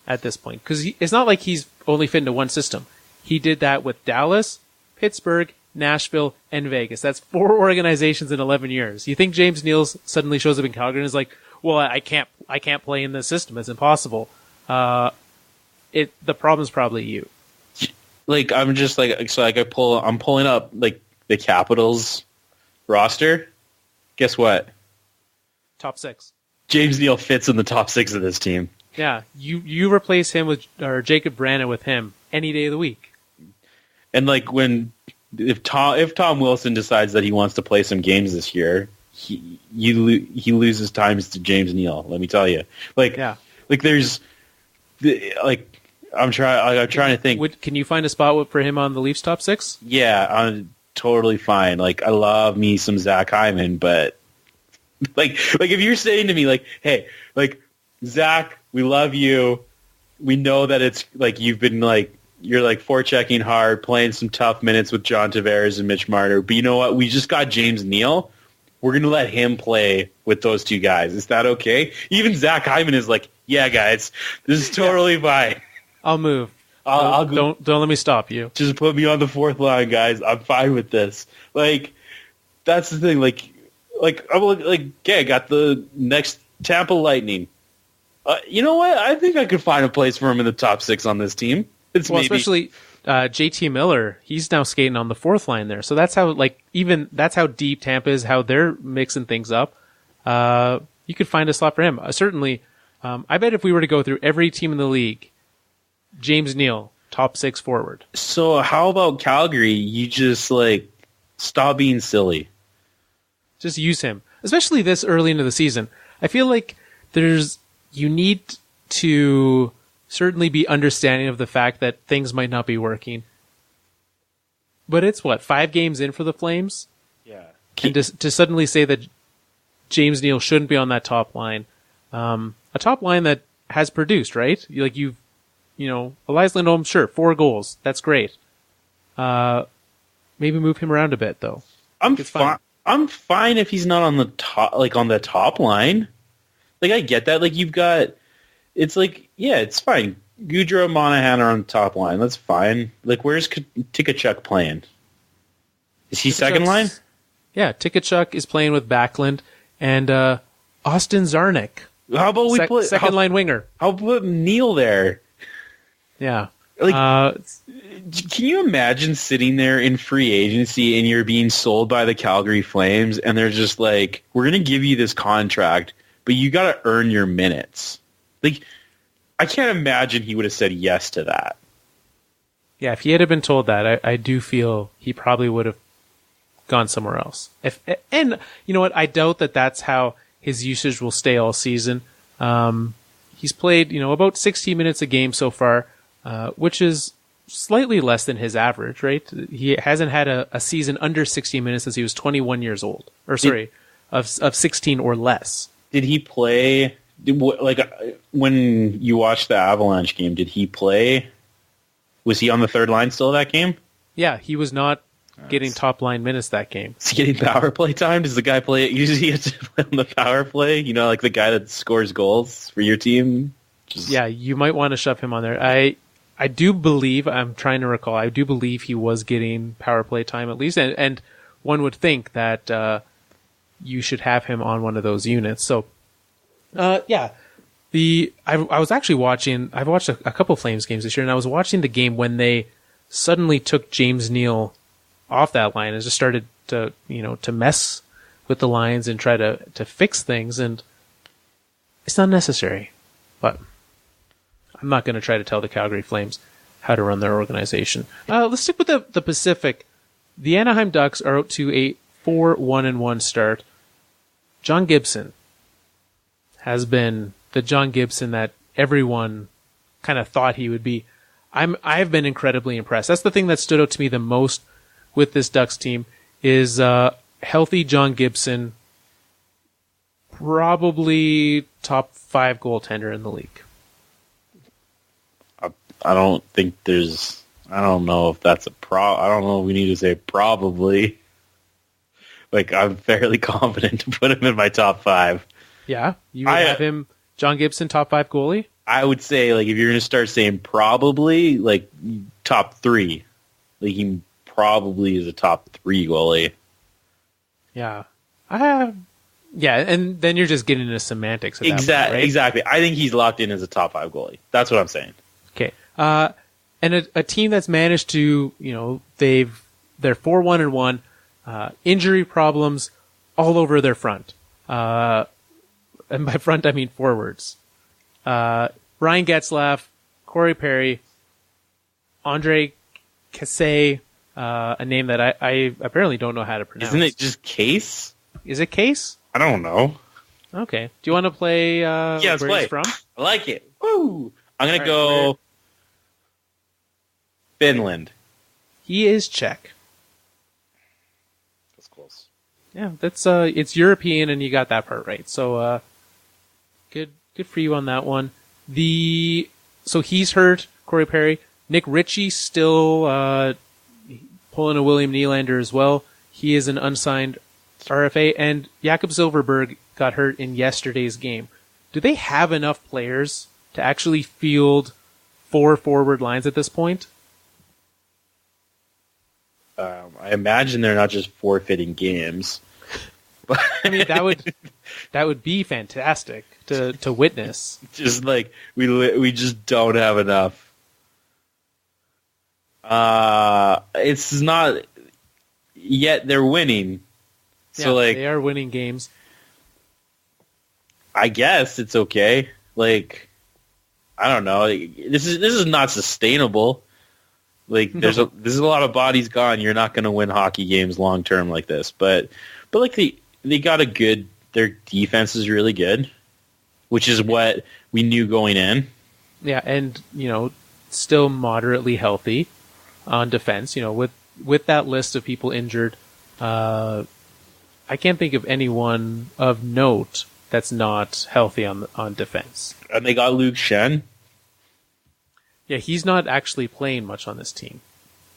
at this point. Because it's not like he's only fit into one system. He did that with Dallas, Pittsburgh, Nashville, and Vegas. That's 4 organizations in 11 years. You think James Neal suddenly shows up in Calgary and is like, well, I can't play in this system. It's impossible. The problem's probably you. I'm just I'm pulling up the Capitals roster. Guess what? Top 6. James Neal fits in the top 6 of this team. Yeah, you replace him with, or Jacob Brannon with him any day of the week. And like if Tom Wilson decides that he wants to play some games this year, he loses times to James Neal. Let me tell you, there's I'm trying to think. Can you find a spot for him on the Leafs top 6? Yeah, I'm totally fine. Like I love me some Zach Hyman, but like if you're saying to me like, hey, like Zach, we love you. We know that it's like you've been like. You're like forechecking hard, playing some tough minutes with John Tavares and Mitch Marner. But you know what? We just got James Neal. We're going to let him play with those two guys. Is that okay? Even Zach Hyman is like, yeah, guys, this is totally fine. I'll move. I'll go. Don't let me stop you. Just put me on the fourth line, guys. I'm fine with this. Like, that's the thing. Okay, I got the next Tampa Lightning. You know what? I think I could find a place for him in the top 6 on this team. Especially JT Miller, he's now skating on the fourth line there. So that's how that's how deep Tampa is, how they're mixing things up. You could find a slot for him. Certainly, I bet if we were to go through every team in the league, James Neal, top 6 forward. So how about Calgary? You just stop being silly. Just use him, especially this early into the season. I feel like you need to certainly be understanding of the fact that things might not be working. But it's 5 games in for the Flames? Yeah. And to suddenly say that James Neal shouldn't be on that top line, a top line that has produced, right? Elias Lindholm, sure, 4 goals. That's great. Maybe move him around a bit, though. I'm fine if he's not on the top line. I get that. You've got... It's it's fine. Goudreau and Monahan are on the top line. That's fine. Where's Tikachuk playing? Is he second line? Yeah, Tikachuk is playing with Backlund and Austin Zarnik. How about we put second line winger? How about Neil there? Yeah. Can you imagine sitting there in free agency and you're being sold by the Calgary Flames and they're just like, we're going to give you this contract, but you got to earn your minutes. I can't imagine he would have said yes to that. Yeah, if he had been told that, I do feel he probably would have gone somewhere else. And you know what? I doubt that that's how his usage will stay all season. He's played, about 60 minutes a game so far, which is slightly less than his average, right? He hasn't had a season under 60 minutes since he was 21 years old. Of 16 or less. Did he play... when you watched the Avalanche game, did he play? Was he on the third line still that game? Yeah, he was not getting top line minutes that game. Is he getting power play time? Does the guy play? Usually he has to play on the power play. The guy that scores goals for your team. Yeah, you might want to shove him on there. I do believe, I'm trying to recall, I do believe he was getting power play time at least, and one would think that you should have him on one of those units. So. I was actually watching. I've watched a couple Flames games this year, and I was watching the game when they suddenly took James Neal off that line and just started to mess with the lines and try to fix things. And it's not necessary, but I'm not going to try to tell the Calgary Flames how to run their organization. Let's stick with the Pacific. The Anaheim Ducks are out to a 4-1-1 start. John Gibson has been the John Gibson that everyone kind of thought he would be. I've been incredibly impressed. That's the thing that stood out to me the most with this Ducks team is healthy John Gibson, probably top 5 goaltender in the league. I don't know if that's I don't know if we need to say probably. I'm fairly confident to put him in my top 5. Yeah, you would have him, John Gibson, top 5 goalie? I would say, if you're going to start saying probably, top 3. He probably is a top 3 goalie. Yeah. And then you're just getting into semantics at that point, right? Exactly. I think he's locked in as a top 5 goalie. That's what I'm saying. Okay. And a team that's managed to, they're 4-1-1, injury problems all over their front. And by front, I mean forwards. Ryan Getzlaf, Corey Perry, Andre Casse, a name that I apparently don't know how to pronounce. Isn't it just Case? Is it Case? I don't know. Okay. Do you want to play let's where play. he's from? I like it. Woo! I'm going to All right, go Finland. He is Czech. That's close. Yeah, that's it's European, and you got that part right. So good for you on that one. So he's hurt, Corey Perry. Nick Ritchie still pulling a William Nylander as well. He is an unsigned RFA, and Jakob Silfverberg got hurt in yesterday's game. Do they have enough players to actually field 4 forward lines at this point? I imagine they're not just forfeiting games. But I mean, that would be fantastic to witness. Just like we just don't have enough. It's not yet. They're winning, so they are winning games. I guess it's okay. Like, I don't know. This is not sustainable. Like, there's a lot of bodies gone. You're not going to win hockey games long term like this. But like they got their defense is really good, which is what we knew going in. Yeah, and still moderately healthy on defense. With that list of people injured, I can't think of anyone of note that's not healthy on defense. And they got Luke Schenn. Yeah, he's not actually playing much on this team.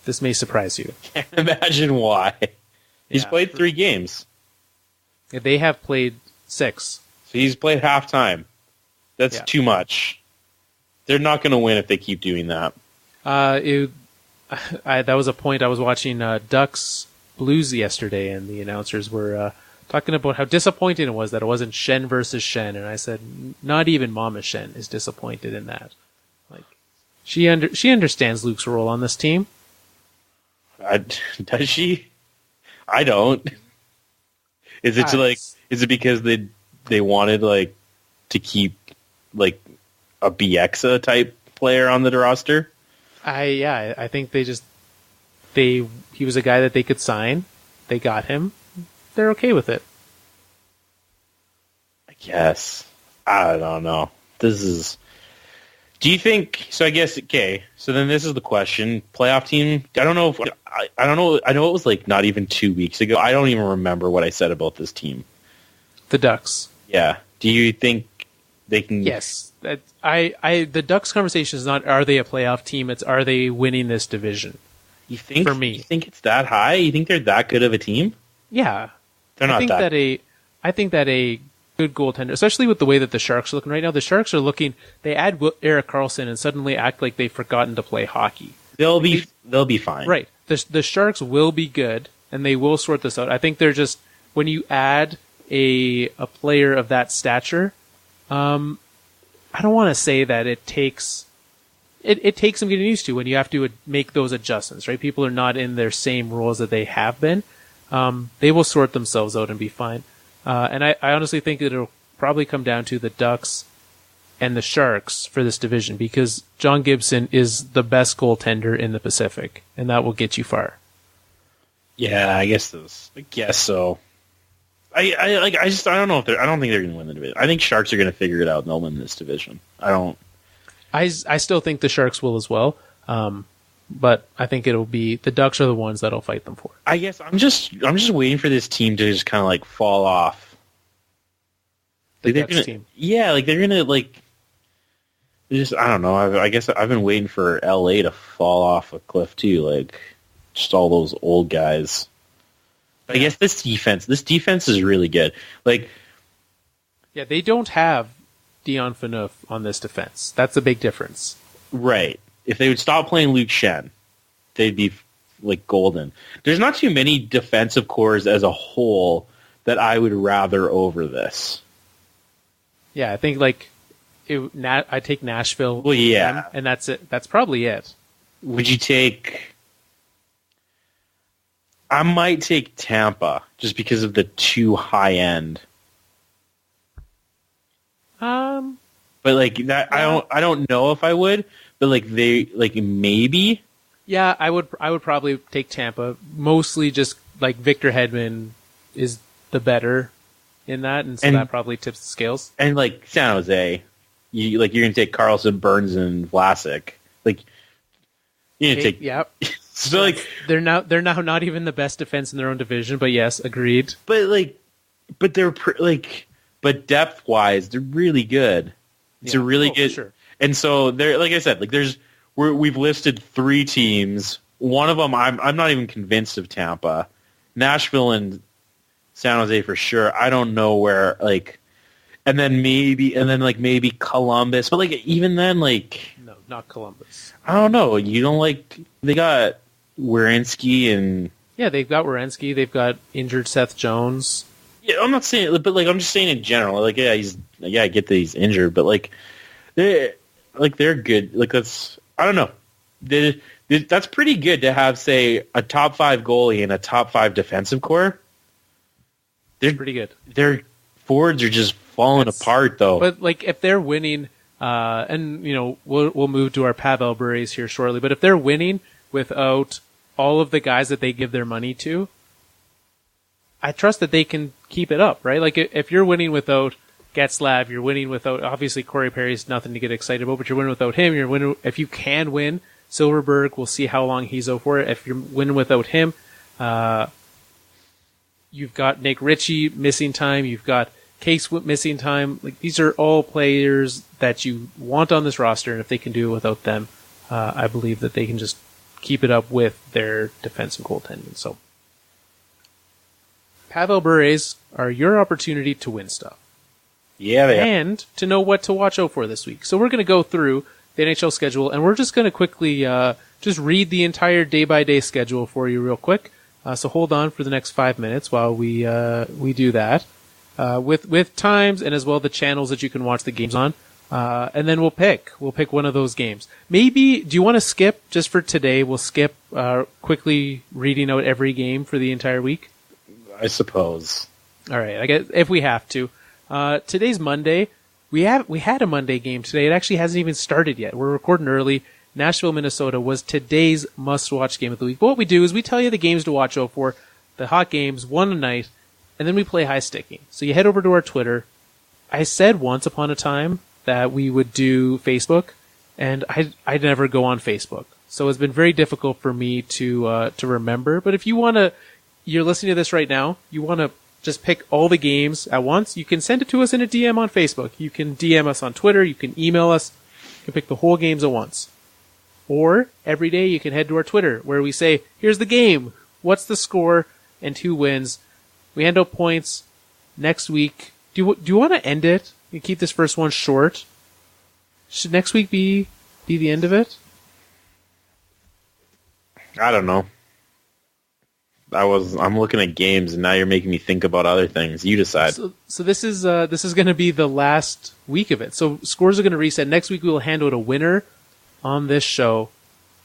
This may surprise you. Can't imagine why. He's played 3 games. Yeah, they have played 6. So he's played half-time. That's too much. They're not going to win if they keep doing that. That was a point. I was watching Ducks Blues yesterday, and the announcers were talking about how disappointing it was that it wasn't Schenn versus Schenn, and I said, not even Mama Schenn is disappointed in that. Like, she understands Luke's role on this team. Does she? I don't. Is it because they wanted to keep a Bieksa type player on the roster? I think he was a guy that they could sign. They got him. They're okay with it. I guess. I don't know. Do you think, so I guess, okay, so then this is the question. Playoff team, I don't know. I know it was not even 2 weeks ago. I don't even remember what I said about this team. The Ducks. Yeah. Do you think they can? Yes. The Ducks conversation is not, are they a playoff team? It's, are they winning this division? You think? For me. You think it's that high? You think they're that good of a team? Yeah. They're not I think that a good goaltender, especially with the way that the Sharks are looking right now, the Sharks are looking, they add Erik Karlsson and suddenly act like they've forgotten to play hockey. They'll be fine. Right. The Sharks will be good, and they will sort this out. I think they're just, when you add a player of that stature, I don't want to say that it takes some getting used to when you have to make those adjustments, right? People are not in their same roles that they have been. They will sort themselves out and be fine. And I honestly think it'll probably come down to the Ducks and the Sharks for this division, because John Gibson is the best goaltender in the Pacific, and that will get you far. Yeah, I guess so. I don't know I don't think they're going to win the division. I think Sharks are going to figure it out and they'll win this division. I still think the Sharks will as well. But I think it'll be the Ducks are the ones that'll fight them for it. I guess I'm just waiting for this team to just kind of fall off. The Ducks team. Yeah, they're gonna I don't know. I guess I've been waiting for LA to fall off a cliff too. Just all those old guys. I guess this defense is really good. Yeah, they don't have Dion Phaneuf on this defense. That's a big difference. Right. If they would stop playing Luke Schenn, they'd be golden. There's not too many defensive cores as a whole that I would rather over this. Yeah, I think I take Nashville. Well, yeah, and that's it. That's probably it. Would you take? I might take Tampa just because of the too high end. But like that, I don't know if I would. But like maybe. Yeah, I would probably take Tampa. Mostly just like Victor Hedman is the better in that, and so that probably tips the scales. And like San Jose, you're gonna take Carlson, Burns, and Vlasic. Like you're gonna take. Yep. So like they're now not even the best defense in their own division, but yes, agreed. But they're but depth wise, they're really good. It's a really good. Sure. And so there, like I said, like we've listed 3 teams. One of them, I'm not even convinced of Tampa, Nashville, and San Jose for sure. I don't know where and then maybe Columbus, but like even then, like no, not Columbus. I don't know. You don't like they got Werenski and yeah, they've got Werenski. They've got injured Seth Jones. Yeah, I'm not saying, but like I'm just saying in general. Like I get that he's injured, but like they're good. Like I don't know. That's pretty good to have, say, a top 5 goalie and a top 5 defensive core. They're pretty good. Their forwards are just falling apart, though. But like if they're winning, and we'll move to our Pavel Bure's here shortly. But if they're winning without all of the guys that they give their money to, I trust that they can keep it up, right? Like if you're winning without Getzlaf, you're winning without, obviously Corey Perry's nothing to get excited about, but you're winning without him. You're winning if you can win. Silverberg, we'll see how long he's out for it. If you're winning without him, you've got Nick Ritchie missing time. You've got Case missing time. Like these are all players that you want on this roster, and if they can do it without them, I believe that they can just keep it up with their defense and goaltending. So, Pavel Bure's are your opportunity to win stuff. Yeah, and to know what to watch out for this week. So we're going to go through the NHL schedule, and we're just going to quickly just read the entire day-by-day schedule for you real quick. So hold on for the next 5 minutes while we do that. With times and as well the channels that you can watch the games on. And then we'll pick one of those games. Maybe, do you want to skip, just for today, we'll skip quickly reading out every game for the entire week? I suppose. All right, I guess if we have to. Today's Monday. We had a Monday game today. It actually hasn't even started yet. We're recording early. Nashville, Minnesota was today's must-watch game of the week. But what we do is we tell you the games to watch out for, the hot games, one a night, and then we play high sticking. So you head over to our Twitter. I said once upon a time that we would do Facebook, and I'd never go on Facebook. So it's been very difficult for me to remember. But if you want to, you're listening to this right now, you want to just pick all the games at once, you can send it to us in a DM on Facebook. You can DM us on Twitter. You can email us. You can pick the whole games at once. Or every day you can head to our Twitter where we say, here's the game, what's the score, and who wins. We hand out points next week. Do you want to end it? You keep this first one short. Should next week be the end of it? I don't know. I'm looking at games, and now you're making me think about other things. You decide. So this is going to be the last week of it. So scores are going to reset. Next week we will hand out a winner on this show,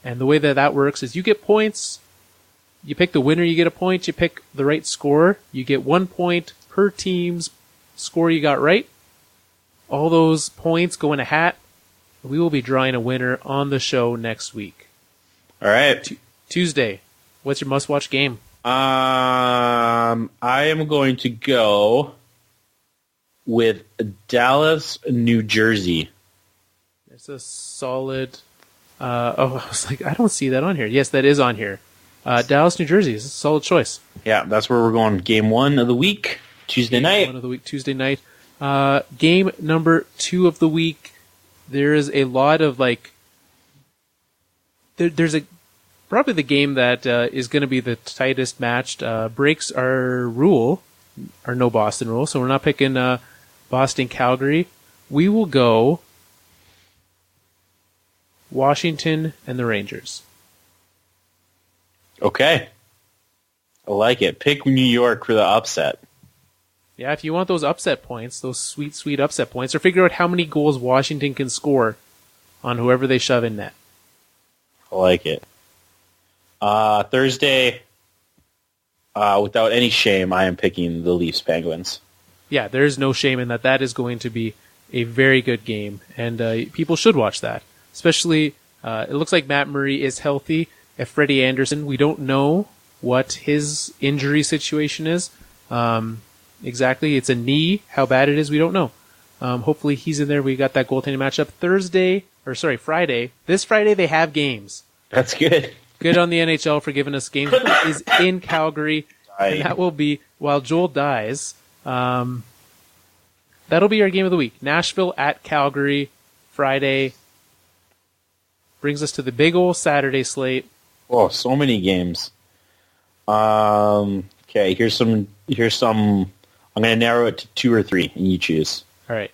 and the way that works is you get points. You pick the winner, you get a point. You pick the right score, you get 1 point per team's score you got right. All those points go in a hat. We will be drawing a winner on the show next week. All right. Tuesday. What's your must-watch game? I am going to go with Dallas, New Jersey. It's a solid... I was like, I don't see that on here. Yes, that is on here. Dallas, New Jersey is a solid choice. Yeah, that's where we're going. Game 1 of the week, Tuesday night. Game 1 of the week, Tuesday night. Game number 2 of the week. There is a lot of there's probably the game that is going to be the tightest matched. Breaks our no Boston rule, so we're not picking Boston, Calgary. We will go Washington and the Rangers. Okay. I like it. Pick New York for the upset. Yeah, if you want those upset points, those sweet, sweet upset points, or figure out how many goals Washington can score on whoever they shove in net. I like it. Thursday, without any shame, I am picking the Leafs Penguins. Yeah, there's no shame in that. That is going to be a very good game, and people should watch that. Especially, it looks like Matt Murray is healthy. If Freddie Andersen, we don't know what his injury situation is. Exactly, it's a knee. How bad it is, we don't know. Hopefully he's in there. We got that goaltending matchup Friday. This Friday they have games. That's good. Good on the NHL for giving us games. Is in Calgary, and that will be while Joel dies. That'll be our game of the week. Nashville at Calgary Friday. Brings us to the big old Saturday slate. Oh, so many games. Okay, here's some. I'm going to narrow it to 2 or 3, and you choose. All right.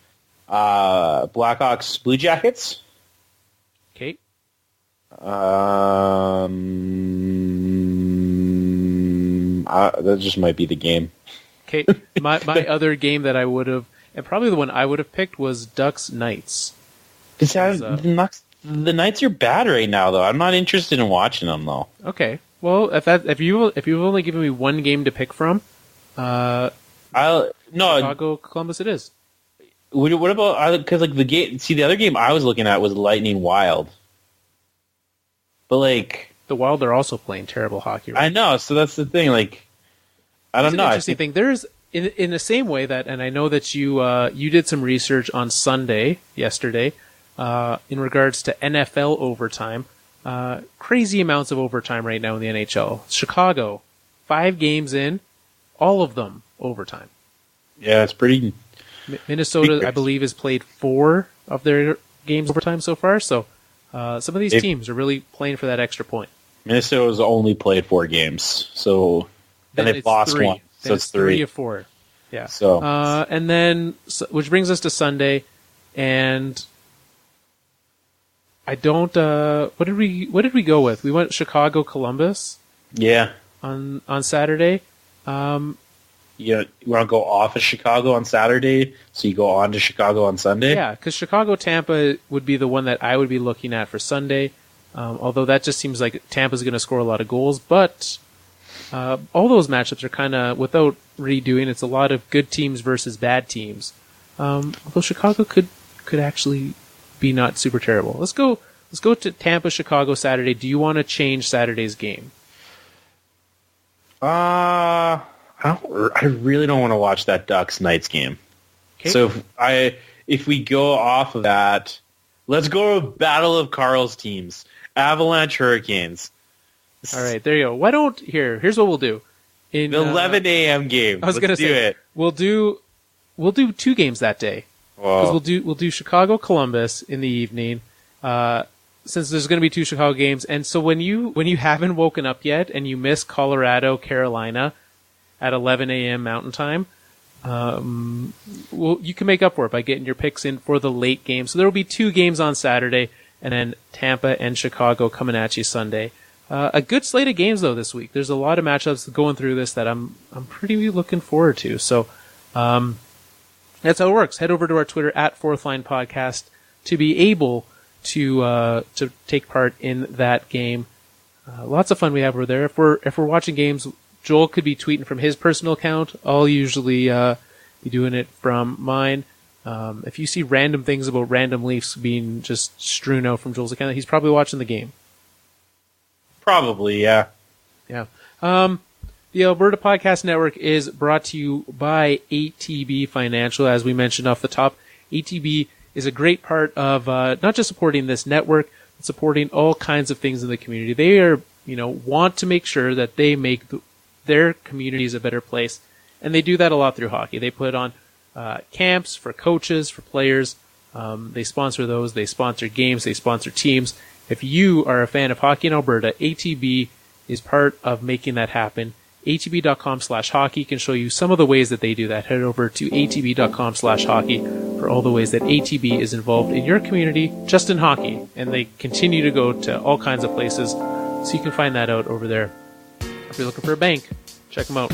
Blackhawks, Blue Jackets. Okay. That just might be the game. Okay. My other game that I would have, and probably the one I would have picked, was Ducks Knights. The Knights are bad right now, though. I'm not interested in watching them, though. Okay. Well, if you've only given me one game to pick from, Chicago, Columbus, it is. What about, because like the game? See, the other game I was looking at was Lightning Wild, but like the Wild are also playing terrible hockey. Right? I know, so that's the thing. Like, I don't know. Interesting thing. There's in the same way that, and I know that you did some research on yesterday, in regards to NFL overtime. Crazy amounts of overtime right now in the NHL. Chicago, 5 games in, all of them overtime. Yeah, it's pretty. Minnesota, I believe, has played 4 of their games overtime so far. So some of these teams are really playing for that extra point. Minnesota's only played 4 games, so then they've lost 3. 1. So it's 3 of 4. Yeah. So and then, which brings us to Sunday, and I don't. What did we go with? We went Chicago, Columbus. Yeah. On Saturday. You want to go off of Chicago on Saturday, so you go on to Chicago on Sunday? Yeah, because Chicago-Tampa would be the one that I would be looking at for Sunday, although that just seems like Tampa's going to score a lot of goals. But all those matchups are kind of, without redoing, it's a lot of good teams versus bad teams. Although Chicago could actually be not super terrible. Let's go to Tampa-Chicago Saturday. Do you want to change Saturday's game? I really don't want to watch that Ducks Knights game. Okay. So if we go off of that, let's go to Battle of Carl's teams. Avalanche Hurricanes. All right, there you go. Here's what we'll do. In the 11 a.m. game. I was going to say, we'll do 2 games that day. Because we'll do Chicago Columbus in the evening. Since there's going to be 2 Chicago games, and so when you haven't woken up yet and you miss Colorado Carolina at 11 a.m. Mountain Time, you can make up for it by getting your picks in for the late game. So there will be 2 games on Saturday, and then Tampa and Chicago coming at you Sunday. A good slate of games though this week. There's a lot of matchups going through this that I'm pretty looking forward to. So that's how it works. Head over to our Twitter at Fourth Line Podcast to be able to take part in that game. Lots of fun we have over there. If we're watching games, Joel could be tweeting from his personal account. I'll usually be doing it from mine. If you see random things about random Leafs being just strewn out from Joel's account, he's probably watching the game. Probably, yeah. Yeah. The Alberta Podcast Network is brought to you by ATB Financial. As we mentioned off the top, ATB is a great part of not just supporting this network, but supporting all kinds of things in the community. They are, want to make sure that they make their communities a better place, and they do that a lot through hockey. They put on camps for coaches, for players. They sponsor those. They sponsor games. They sponsor teams. If you are a fan of hockey in Alberta, ATB is part of making that happen. ATB.com/hockey can show you some of the ways that they do that. Head over to ATB.com/hockey for all the ways that ATB is involved in your community, just in hockey. And they continue to go to all kinds of places, so you can find that out over there. If you're looking for a bank, check them out.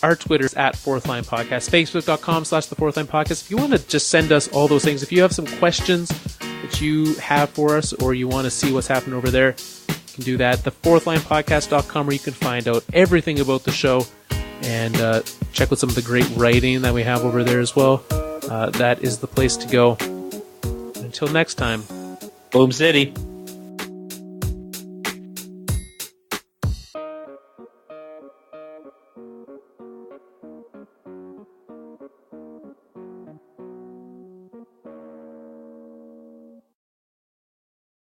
Our Twitter is at Fourth Line Podcast, Facebook.com/The Fourth Line Podcast. If you want to just send us all those things, if you have some questions that you have for us, or you want to see what's happening over there, you can do that. TheFourthLinePodcast.com, where you can find out everything about the show and check out some of the great writing that we have over there as well. that is the place to go. Until next time. Boom City.